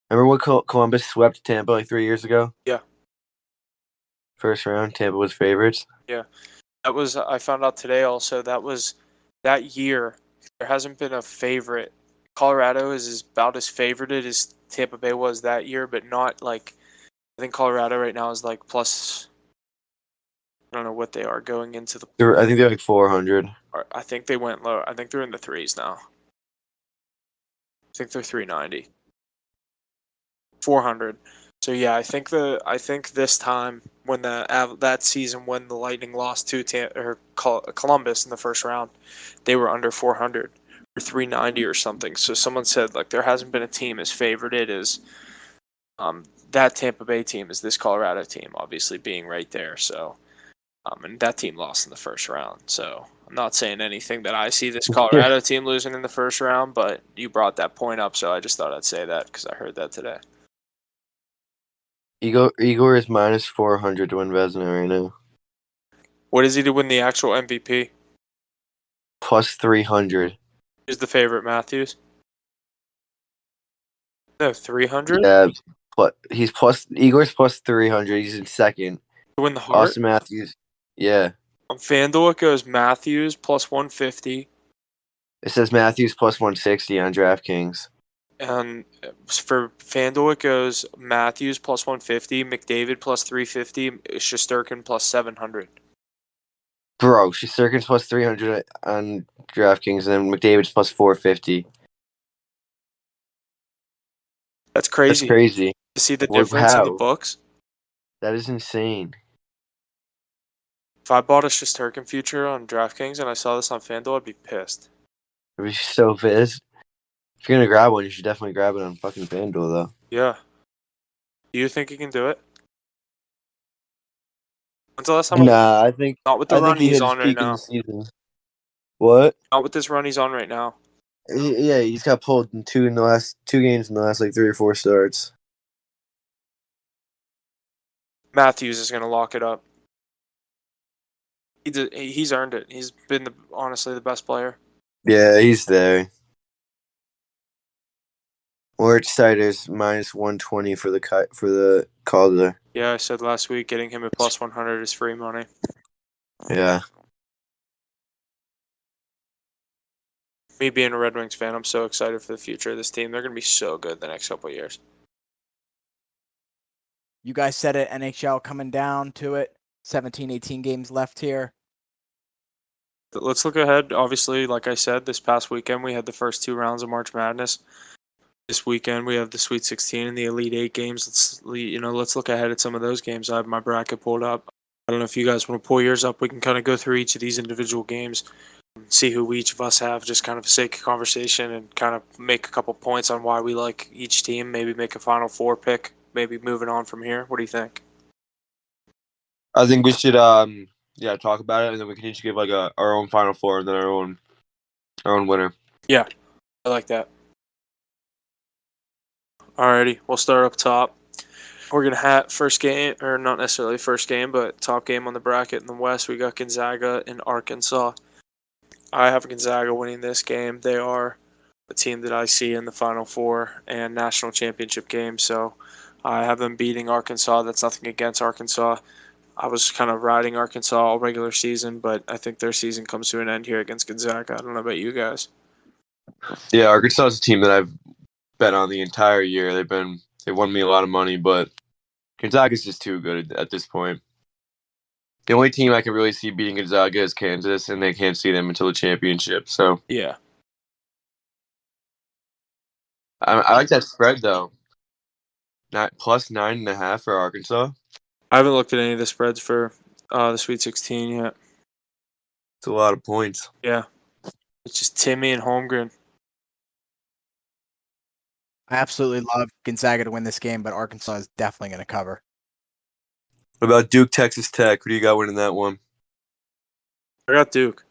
[SPEAKER 3] Remember when Columbus swept Tampa like 3 years ago?
[SPEAKER 2] Yeah.
[SPEAKER 3] First round, Tampa was favorites.
[SPEAKER 2] Yeah. I found out today also, that year, there hasn't been a favorite. Colorado is about as favorited as Tampa Bay was that year, but not like, I think Colorado right now is like plus, I don't know what they are going into the.
[SPEAKER 3] I think they're like 400.
[SPEAKER 2] I think they went low. I think they're in the 3s now. I think they're 390. 400. So yeah, I think this time when that season when the Lightning lost to Columbus in the first round, they were under 400 or 390 or something. So someone said like there hasn't been a team as favorited as that Tampa Bay team as this Colorado team, obviously being right there. So and that team lost in the first round. So I'm not saying anything that I see this Colorado team losing in the first round, but you brought that point up, so I just thought I'd say that because I heard that today.
[SPEAKER 3] Igor is minus 400 to win Vezina right now.
[SPEAKER 2] What is he to win the actual MVP?
[SPEAKER 3] Plus 300.
[SPEAKER 2] Who's the favorite, Matthews? No, 300?
[SPEAKER 3] Yeah, Igor's plus 300. He's in second.
[SPEAKER 2] To win the Hart?
[SPEAKER 3] Austin Matthews. Yeah.
[SPEAKER 2] On FanDuel, it goes Matthews plus 150.
[SPEAKER 3] It says Matthews plus 160 on DraftKings.
[SPEAKER 2] And for FanDuel, it goes Matthews plus 150, McDavid plus 350, Shesterkin plus 700.
[SPEAKER 3] Bro, Shesterkin's plus 300 on DraftKings, and then McDavid's plus 450.
[SPEAKER 2] That's crazy.
[SPEAKER 3] That's crazy.
[SPEAKER 2] To see the difference in the
[SPEAKER 3] How?
[SPEAKER 2] books.
[SPEAKER 3] That is insane.
[SPEAKER 2] If I bought a Shesterkin future on DraftKings and I saw this on FanDuel, I'd be pissed.
[SPEAKER 3] It'd be so pissed. If you're gonna grab one, you should definitely grab it on fucking FanDuel, though.
[SPEAKER 2] Yeah. Do you think he can do it? When's the last time?
[SPEAKER 3] Nah, I think
[SPEAKER 2] Not with the run
[SPEAKER 3] he
[SPEAKER 2] he's
[SPEAKER 3] hit his
[SPEAKER 2] on right
[SPEAKER 3] peak in
[SPEAKER 2] now.
[SPEAKER 3] the season. What?
[SPEAKER 2] Not with this run he's on right now.
[SPEAKER 3] Yeah, he's got pulled in two games in the last like 3 or 4 starts.
[SPEAKER 2] Matthews is going to lock it up. He's earned it. He's been honestly the best player.
[SPEAKER 3] Yeah, he's there. Warchsider's minus 120 for the Calder.
[SPEAKER 2] Yeah, I said last week getting him at plus 100 is free money.
[SPEAKER 3] Yeah.
[SPEAKER 2] Me being a Red Wings fan, I'm so excited for the future of this team. They're going to be so good the next couple of years.
[SPEAKER 1] You guys said it, NHL coming down to it. 17, 18 games left here.
[SPEAKER 2] Let's look ahead. Obviously, like I said, this past weekend we had the first 2 rounds of March Madness. This weekend we have the Sweet 16 and the Elite 8 games. Let's look ahead at some of those games. I have my bracket pulled up. I don't know if you guys want to pull yours up. We can kind of go through each of these individual games, see who each of us have, just kind of sake of conversation, and kind of make a couple points on why we like each team. Maybe make a Final Four pick. Maybe moving on from here. What do you think?
[SPEAKER 3] I think we should talk about it, and then we can each give like our own Final Four and then our own winner.
[SPEAKER 2] Yeah, I like that. Alrighty, we'll start up top. We're going to have first game, or not necessarily first game, but top game on the bracket in the West. We got Gonzaga and Arkansas. I have Gonzaga winning this game. They are a team that I see in the Final Four and national championship game, so I have them beating Arkansas. That's nothing against Arkansas. I was kind of riding Arkansas all regular season, but I think their season comes to an end here against Gonzaga. I don't know about you guys.
[SPEAKER 3] Yeah, Arkansas is a team that I've bet on the entire year. They won me a lot of money, but Gonzaga's just too good at this point. The only team I can really see beating Gonzaga is Kansas, and they can't see them until the championship. So
[SPEAKER 2] Yeah.
[SPEAKER 3] I like that spread though. Plus 9.5 for Arkansas.
[SPEAKER 2] I haven't looked at any of the spreads for the Sweet 16 yet.
[SPEAKER 3] It's a lot of points.
[SPEAKER 2] Yeah. It's just Timmy and Holmgren.
[SPEAKER 1] I absolutely love Gonzaga to win this game, but Arkansas is definitely going to cover.
[SPEAKER 3] What about Duke, Texas Tech? Who do you got winning that one?
[SPEAKER 2] I got Duke.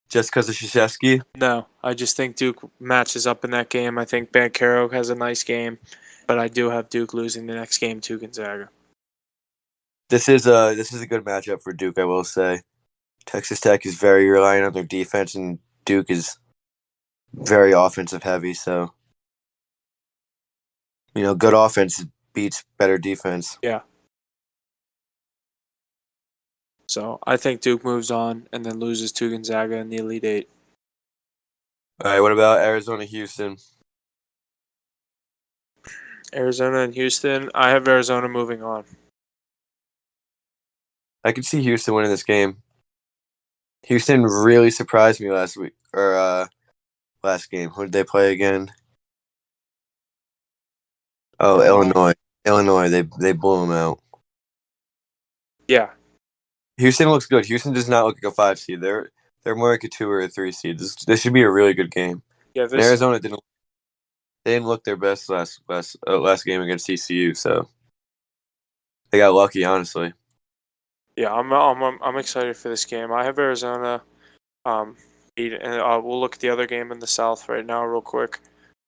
[SPEAKER 3] Just because of Krzyzewski?
[SPEAKER 2] No, I just think Duke matches up in that game. I think Banchero has a nice game, but I do have Duke losing the next game to Gonzaga.
[SPEAKER 3] This is a good matchup for Duke, I will say. Texas Tech is very reliant on their defense, and Duke is very offensive heavy. So, good offense beats better defense.
[SPEAKER 2] Yeah. So I think Duke moves on and then loses to Gonzaga in the Elite 8.
[SPEAKER 3] All right, what about Arizona, Houston?
[SPEAKER 2] Arizona and Houston. I have Arizona moving on.
[SPEAKER 3] I could see Houston winning this game. Houston really surprised me last week, or last game. Who did they play again? Oh, Illinois. They blew them out.
[SPEAKER 2] Yeah.
[SPEAKER 3] Houston looks good. Houston does not look like a 5 seed. They're more like a 2 or a 3 seed. This should be a really good game.
[SPEAKER 2] Yeah.
[SPEAKER 3] And Arizona didn't look their best last game against TCU, so they got lucky, honestly.
[SPEAKER 2] Yeah, I'm excited for this game. I have Arizona. And we'll look at the other game in the South right now, real quick,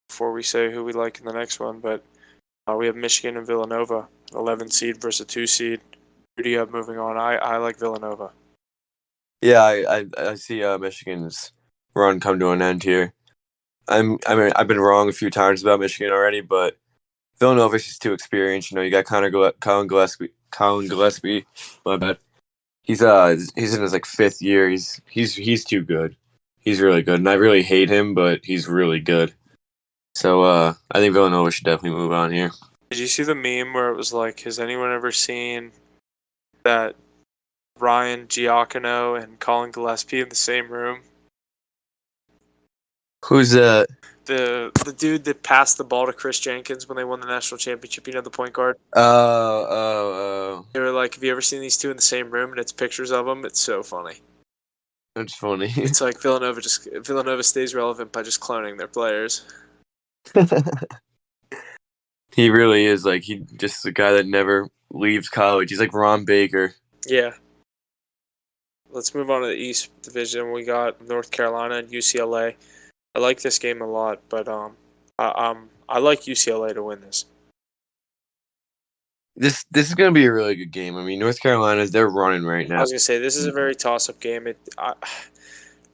[SPEAKER 2] before we say who we like in the next one. But we have Michigan and Villanova, 11 seed versus a 2 seed. Who do you have moving on? I like Villanova.
[SPEAKER 3] Yeah, I see Michigan's run come to an end here. I've been wrong a few times about Michigan already, but Villanova's just too experienced. You got Colin Gillespie. My bad. He's in his 5th year. He's too good. He's really good, and I really hate him, but he's really good. So I think Villanova should definitely move on here.
[SPEAKER 2] Did you see the meme where it was like, has anyone ever seen that Ryan Giacono and Colin Gillespie in the same room?
[SPEAKER 3] Who's that?
[SPEAKER 2] The dude that passed the ball to Chris Jenkins when they won the national championship, the point guard.
[SPEAKER 3] Oh.
[SPEAKER 2] They were like, have you ever seen these two in the same room? And it's pictures of them. It's so funny.
[SPEAKER 3] That's funny.
[SPEAKER 2] It's like Villanova stays relevant by just cloning their players.
[SPEAKER 3] He really is he just a guy that never leaves college. He's like Ron Baker.
[SPEAKER 2] Yeah. Let's move on to the East Division. We got North Carolina and UCLA. I like this game a lot, but I like UCLA to win this.
[SPEAKER 3] This is going to be a really good game. I mean, North Carolina's they're running right now.
[SPEAKER 2] I was gonna say this is a very toss-up game.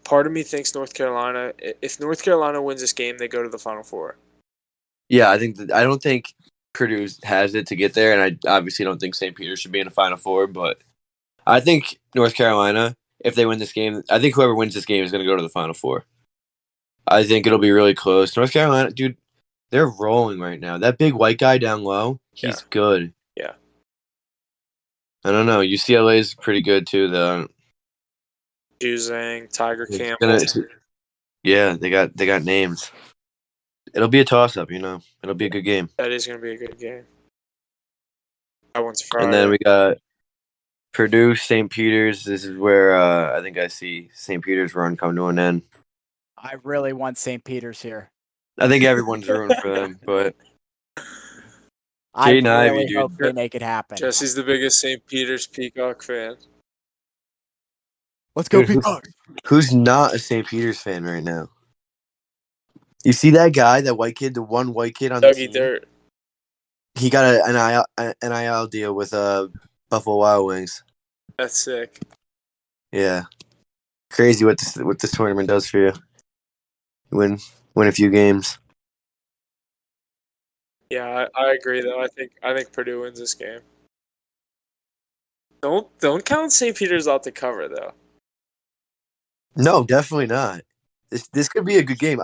[SPEAKER 2] Part of me thinks North Carolina. If North Carolina wins this game, they go to the Final Four.
[SPEAKER 3] Yeah, I don't think Purdue has it to get there, and I obviously don't think St. Peter's should be in the Final Four. But I think North Carolina, if they win this game, I think whoever wins this game is going to go to the Final Four. I think it'll be really close. North Carolina, dude, they're rolling right now. That big white guy down low, he's good.
[SPEAKER 2] Yeah.
[SPEAKER 3] I don't know. UCLA is pretty good too, though.
[SPEAKER 2] Juzang, Tiger Campbell.
[SPEAKER 3] Yeah, they got names. It'll be a toss-up, It'll be a good game.
[SPEAKER 2] That is going to be a good game. That one's Friday.
[SPEAKER 3] And then we got Purdue, St. Peter's. This is where I think I see St. Peter's run come to an end.
[SPEAKER 1] I really want St. Peter's here.
[SPEAKER 3] I think everyone's rooting for them, but
[SPEAKER 1] I
[SPEAKER 3] Jaden
[SPEAKER 1] really
[SPEAKER 3] Ivey, dude.
[SPEAKER 1] hope they make it happen.
[SPEAKER 2] Jesse's the biggest St. Peter's Peacock fan.
[SPEAKER 1] Let's go,
[SPEAKER 3] Dude,
[SPEAKER 1] Peacock.
[SPEAKER 3] Who's not a St. Peter's fan right now? You see that guy, that white kid, the one white kid on the team?
[SPEAKER 2] Dirt.
[SPEAKER 3] He got an NIL deal with Buffalo Wild Wings.
[SPEAKER 2] That's sick.
[SPEAKER 3] Yeah, crazy what this tournament does for you. Win a few games.
[SPEAKER 2] Yeah, I agree though. I think Purdue wins this game. Don't count St. Peter's out to cover though.
[SPEAKER 3] No, definitely not. This could be a good game.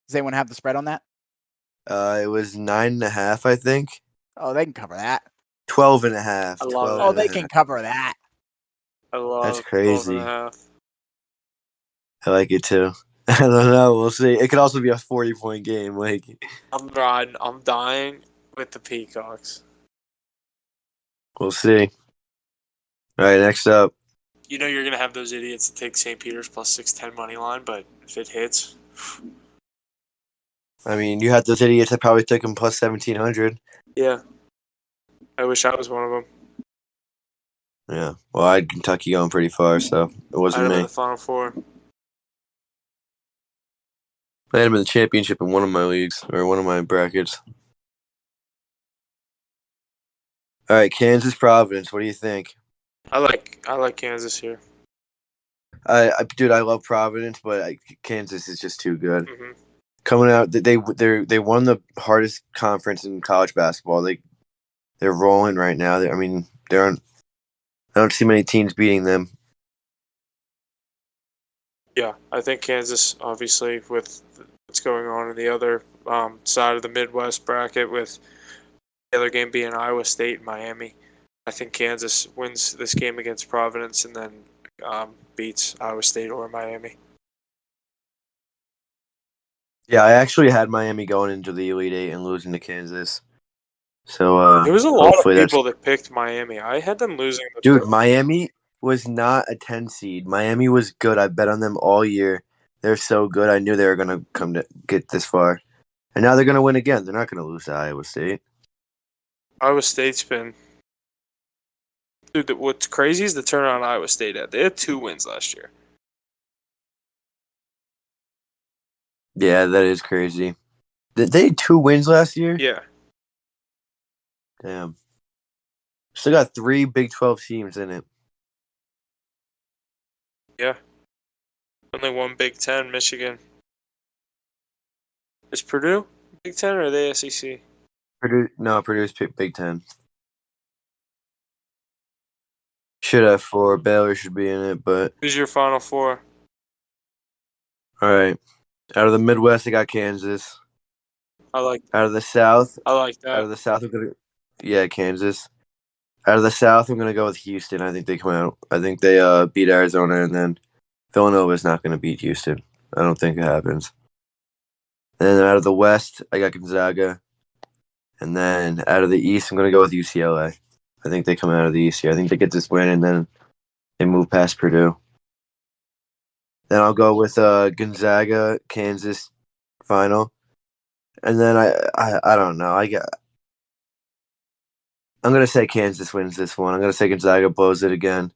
[SPEAKER 1] Does anyone have the spread on that?
[SPEAKER 3] It was 9.5, I think.
[SPEAKER 1] Oh, they can cover that.
[SPEAKER 3] 12.5.
[SPEAKER 2] I love it.
[SPEAKER 1] Oh, they can cover that.
[SPEAKER 2] I love
[SPEAKER 3] That's crazy.
[SPEAKER 2] 12.5.
[SPEAKER 3] I like it too. I don't know. We'll see. It could also be a 40-point game.
[SPEAKER 2] I'm dying with the Peacocks.
[SPEAKER 3] We'll see. All right, next up.
[SPEAKER 2] You know you're gonna have those idiots that take St. Peter's plus 610 money line, but if it hits,
[SPEAKER 3] I mean, you had those idiots that probably took him plus 1,700.
[SPEAKER 2] yeah. I wish I was one of them.
[SPEAKER 3] Yeah. Well, I had Kentucky going pretty far, so it wasn't
[SPEAKER 2] I'd have
[SPEAKER 3] me.
[SPEAKER 2] in the Final Four.
[SPEAKER 3] I had him in the championship in one of my leagues, or one of my brackets. All right, Kansas Providence. What do you think?
[SPEAKER 2] I like Kansas here.
[SPEAKER 3] Dude, I love Providence, but Kansas is just too good.
[SPEAKER 2] Mm-hmm.
[SPEAKER 3] Coming out, they won the hardest conference in college basketball. They're rolling right now. They're on. I don't see many teams beating them.
[SPEAKER 2] Yeah, I think Kansas, obviously, with what's going on in the other side of the Midwest bracket, with the other game being Iowa State and Miami, I think Kansas wins this game against Providence and then beats Iowa State or Miami.
[SPEAKER 3] Yeah, I actually had Miami going into the Elite Eight and losing to Kansas. So
[SPEAKER 2] There was a lot of people that picked Miami. I had them losing.
[SPEAKER 3] Dude, Miami was not a 10 seed. Miami was good. I bet on them all year. They're so good. I knew they were going to come to get this far. And now they're going to win again. They're not going to lose to Iowa State.
[SPEAKER 2] Iowa State's been... Dude, what's crazy is the turnaround Iowa State had. They had 2 wins last year.
[SPEAKER 3] Yeah, that is crazy. They had 2 wins last year?
[SPEAKER 2] Yeah.
[SPEAKER 3] Damn. Still got 3 Big 12 teams in it.
[SPEAKER 2] Yeah. Only one Big 10, Michigan. Is Purdue Big 10 or are they SEC?
[SPEAKER 3] Purdue's Big 10. Should have 4. Baylor should be in it, but...
[SPEAKER 2] Who's your Final Four?
[SPEAKER 3] All right. Out of the Midwest, I got Kansas.
[SPEAKER 2] I like
[SPEAKER 3] Out of the South,
[SPEAKER 2] that.
[SPEAKER 3] I'm gonna Kansas. Out of the South, I'm gonna go with Houston. I think they come out. I think they beat Arizona, and then Villanova's not gonna beat Houston. I don't think it happens. And then out of the West, I got Gonzaga. And then out of the East, I'm gonna go with UCLA. I think they come out of the East here. I think they get this win, and then they move past Purdue. Then I'll go with Gonzaga, Kansas final. And then I don't know. I'm gonna say Kansas wins this one. I'm gonna say Gonzaga blows it again.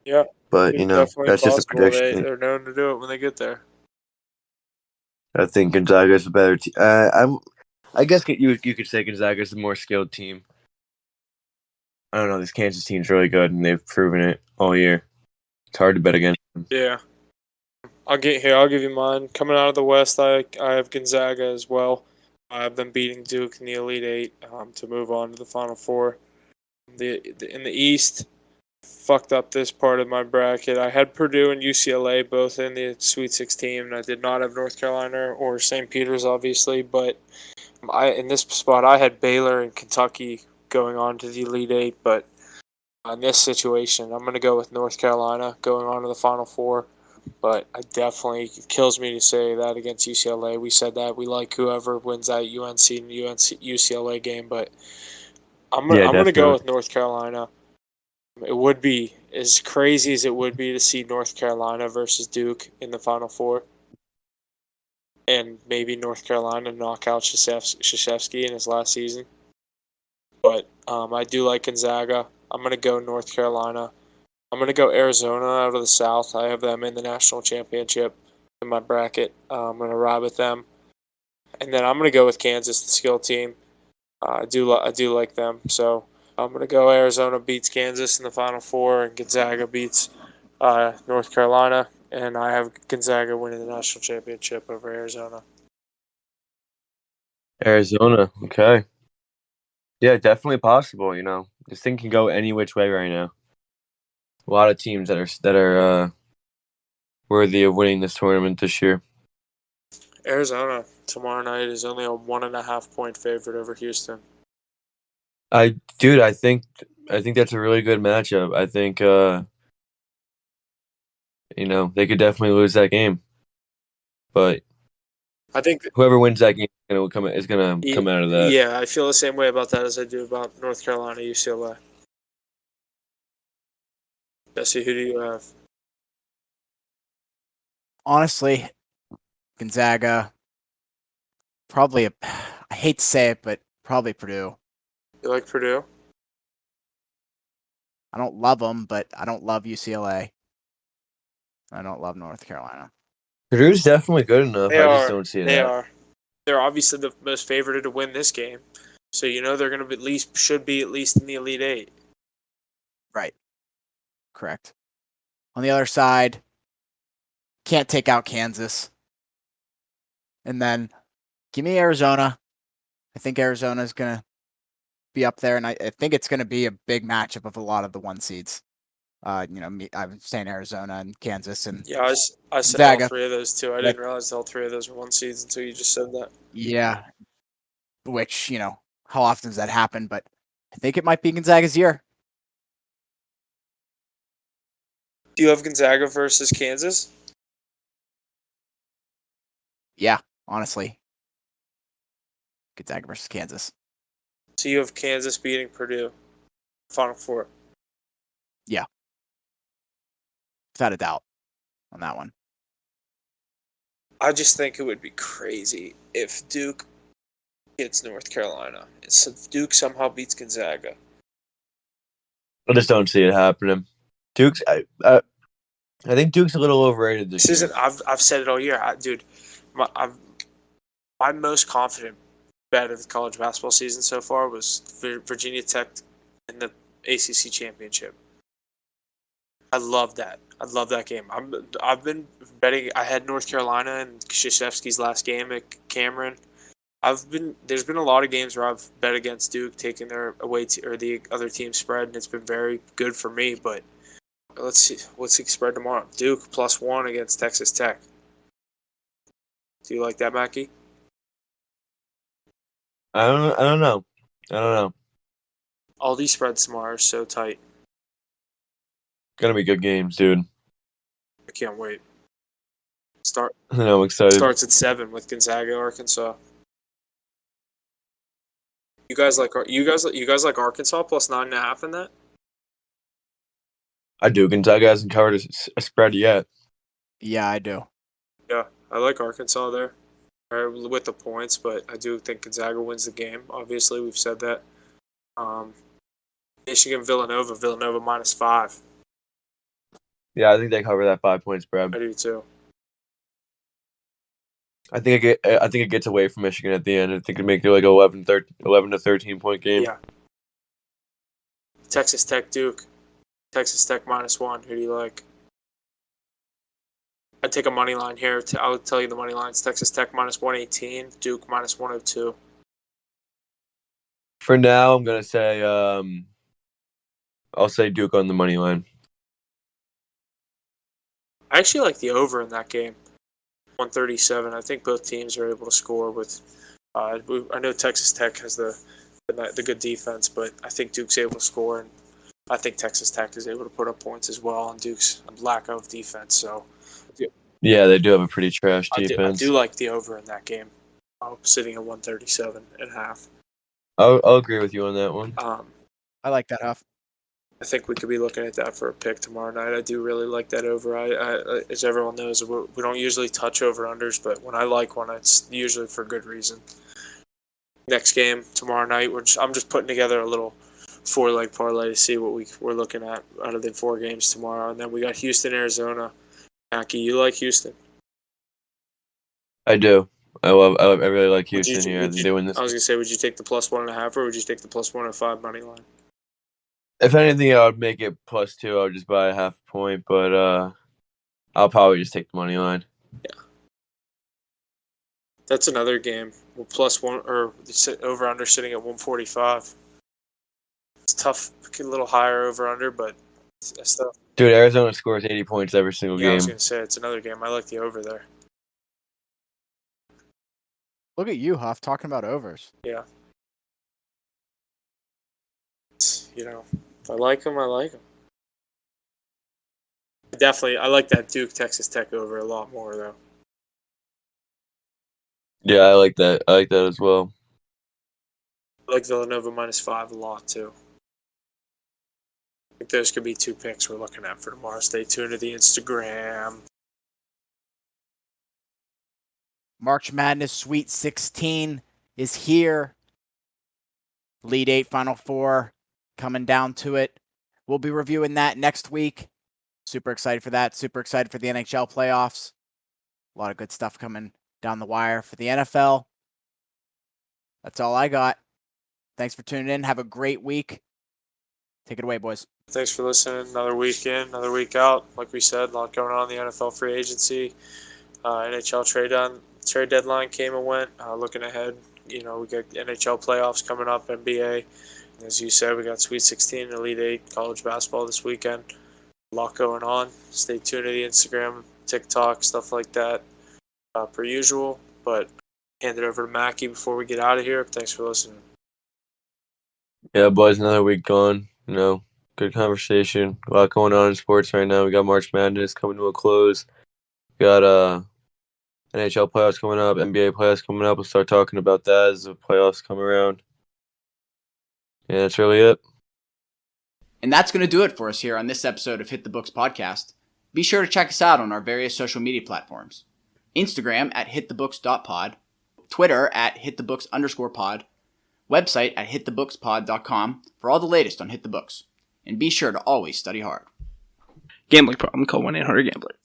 [SPEAKER 2] Yeah,
[SPEAKER 3] But
[SPEAKER 2] it's definitely
[SPEAKER 3] that's just a
[SPEAKER 2] possible.
[SPEAKER 3] prediction.
[SPEAKER 2] They're known to do it when they get there.
[SPEAKER 3] I think Gonzaga is a better team. I guess you could say Gonzaga is the more skilled team. I don't know. This Kansas team's really good, and they've proven it all year. It's hard to bet against them.
[SPEAKER 2] Yeah. I'll give you mine. Coming out of the West, I have Gonzaga as well. I have them beating Duke in the Elite Eight to move on to the Final Four. In the East, fucked up this part of my bracket. I had Purdue and UCLA both in the Sweet 16, and I did not have North Carolina or St. Peter's, obviously. But in this spot, I had Baylor and Kentucky going on to the Elite Eight. But in this situation, I'm going to go with North Carolina going on to the Final Four. But it kills me to say that against UCLA. We said that we like whoever wins that UNC and UCLA game, but I'm gonna go with North Carolina. It would be as crazy as it would be to see North Carolina versus Duke in the Final Four, and maybe North Carolina knock out Krzyzewski in his last season. But I do like Gonzaga. I'm gonna go North Carolina. I'm going to go Arizona out of the South. I have them in the national championship in my bracket. I'm going to ride with them. And then I'm going to go with Kansas, the skill team. I do like them. So I'm going to go Arizona beats Kansas in the Final Four, and Gonzaga beats North Carolina. And I have Gonzaga winning the national championship over Arizona.
[SPEAKER 3] Arizona, okay. Yeah, definitely possible. This thing can go any which way right now. A lot of teams that are worthy of winning this tournament this year.
[SPEAKER 2] Arizona tomorrow night is only a 1.5 point favorite over Houston.
[SPEAKER 3] I think that's a really good matchup. I think they could definitely lose that game, but
[SPEAKER 2] I think
[SPEAKER 3] whoever wins that game is gonna come out of that.
[SPEAKER 2] Yeah, I feel the same way about that as I do about North Carolina, UCLA. Jesse, who do you have?
[SPEAKER 1] Honestly, Gonzaga. Probably I hate to say it, but probably Purdue.
[SPEAKER 2] You like Purdue?
[SPEAKER 1] I don't love them, but I don't love UCLA. I don't love North Carolina.
[SPEAKER 3] Purdue's definitely good enough.
[SPEAKER 2] They
[SPEAKER 3] I
[SPEAKER 2] are.
[SPEAKER 3] just don't see
[SPEAKER 2] They
[SPEAKER 3] that.
[SPEAKER 2] are. They're obviously the most favored to win this game, so they're going to should be at least in the Elite Eight.
[SPEAKER 1] Right. Correct. On the other side, can't take out Kansas. And then give me Arizona. I think Arizona is going to be up there, and I think it's going to be a big matchup of a lot of the one seeds. I'm saying Arizona and Kansas and
[SPEAKER 2] Yeah, I said
[SPEAKER 1] Gonzaga.
[SPEAKER 2] all three of those too. I didn't realize all three of those were one seeds until you just said that.
[SPEAKER 1] Yeah, which how often does that happen? But I think it might be Gonzaga's year.
[SPEAKER 2] Do you have Gonzaga versus Kansas?
[SPEAKER 1] Yeah, honestly, Gonzaga versus Kansas.
[SPEAKER 2] So you have Kansas beating Purdue, Final Four.
[SPEAKER 1] Yeah, without a doubt on that one.
[SPEAKER 2] I just think it would be crazy if Duke gets North Carolina. So Duke somehow beats Gonzaga.
[SPEAKER 3] I just don't see it happening. Duke's, I think Duke's a little overrated this year.
[SPEAKER 2] I've said it all year, dude. My most confident bet of the college basketball season so far was Virginia Tech in the ACC championship. I love that. I love that game. I've been betting. I had North Carolina in Krzyzewski's last game at Cameron. There's been a lot of games where I've bet against Duke taking their away or the other team's spread, and it's been very good for me. But let's see what's the spread tomorrow. Duke +1 against Texas Tech. Do you like that, Mackie?
[SPEAKER 3] I don't know.
[SPEAKER 2] All these spreads tomorrow are so tight.
[SPEAKER 3] Gonna be good games, dude.
[SPEAKER 2] I can't wait.
[SPEAKER 3] I'm excited.
[SPEAKER 2] Starts at 7 with Gonzaga, Arkansas. You guys like Arkansas plus 9.5 in that?
[SPEAKER 3] I do. Gonzaga hasn't covered a spread yet.
[SPEAKER 1] Yeah, I do.
[SPEAKER 2] Yeah, I like Arkansas there with the points, but I do think Gonzaga wins the game. Obviously, we've said that. Michigan, Villanova -5.
[SPEAKER 3] Yeah, I think they cover that 5-point spread.
[SPEAKER 2] I do too.
[SPEAKER 3] I think it gets away from Michigan at the end. I think it make it like 11 to 13 point game.
[SPEAKER 2] Yeah. Texas Tech, Duke. Texas Tech -1. Who do you like? I'd take a money line here. I'll tell you the money lines. Texas Tech -118. Duke -102.
[SPEAKER 3] For now, I'm gonna say I'll say Duke on the money line.
[SPEAKER 2] I actually like the over in that game. 137. I think both teams are able to score with. I know Texas Tech has the good defense, but I think Duke's able to score, and I think Texas Tech is able to put up points as well on Duke's lack of defense. So,
[SPEAKER 3] yeah, they do have a pretty trash defense.
[SPEAKER 2] I do like the over in that game. Sitting at 137.5.
[SPEAKER 3] I'll agree with you on that one.
[SPEAKER 1] I like that, Huff.
[SPEAKER 2] I think we could be looking at that for a pick tomorrow night. I do really like that over. I as everyone knows, we don't usually touch over-unders, but when I like one, it's usually for good reason. Next game tomorrow night, I'm just putting together a little 4-leg parlay to see what we're looking at out of the 4 games tomorrow. And then we got Houston, Arizona. Mackie, you like Houston?
[SPEAKER 3] I do. I really like Houston here. Doing this.
[SPEAKER 2] I was going to say, would you take the +1.5 or would you take the +105 money line?
[SPEAKER 3] If anything, I would make it +2. I would just buy a half point, but I'll probably just take the money line.
[SPEAKER 2] Yeah. That's another game. Well, +1 or over under sitting at 145. It's tough, a little higher over under, but that's tough.
[SPEAKER 3] Dude, Arizona scores 80 points every single game.
[SPEAKER 2] I was gonna say it's another game. I like the over there.
[SPEAKER 1] Look at you, Huff, talking about overs.
[SPEAKER 2] Yeah. If I like them, I like them. I like that Duke Texas Tech over a lot more though.
[SPEAKER 3] Yeah, I like that. I like that as well.
[SPEAKER 2] I like Villanova -5 a lot too. I think those could be 2 picks we're looking at for tomorrow. Stay tuned to the Instagram.
[SPEAKER 1] March Madness Sweet 16 is here. Elite 8, Final 4 coming down to it. We'll be reviewing that next week. Super excited for that. Super excited for the NHL playoffs. A lot of good stuff coming down the wire for the NFL. That's all I got. Thanks for tuning in. Have a great week. Take it away, boys.
[SPEAKER 2] Thanks for listening. Another week in, another week out. Like we said, a lot going on in the NFL free agency. NHL trade deadline came and went. Looking ahead, we got NHL playoffs coming up, NBA. As you said, we got Sweet 16, Elite 8, college basketball this weekend. A lot going on. Stay tuned to the Instagram, TikTok, stuff like that, per usual. But hand it over to Mackie before we get out of here. Thanks for listening.
[SPEAKER 3] Yeah, boys, another week gone. Good conversation. A lot going on in sports right now. We got March Madness coming to a close. We got NHL playoffs coming up, NBA playoffs coming up. We'll start talking about that as the playoffs come around. Yeah, that's really it.
[SPEAKER 1] And that's going to do it for us here on this episode of Hit the Books Podcast. Be sure to check us out on our various social media platforms. Instagram at hitthebooks.pod, Twitter at hitthebooks_pod, website at hitthebookspod.com for all the latest on Hit the Books. And be sure to always study hard.
[SPEAKER 4] Gambling problem, call 1-800-GAMBLER.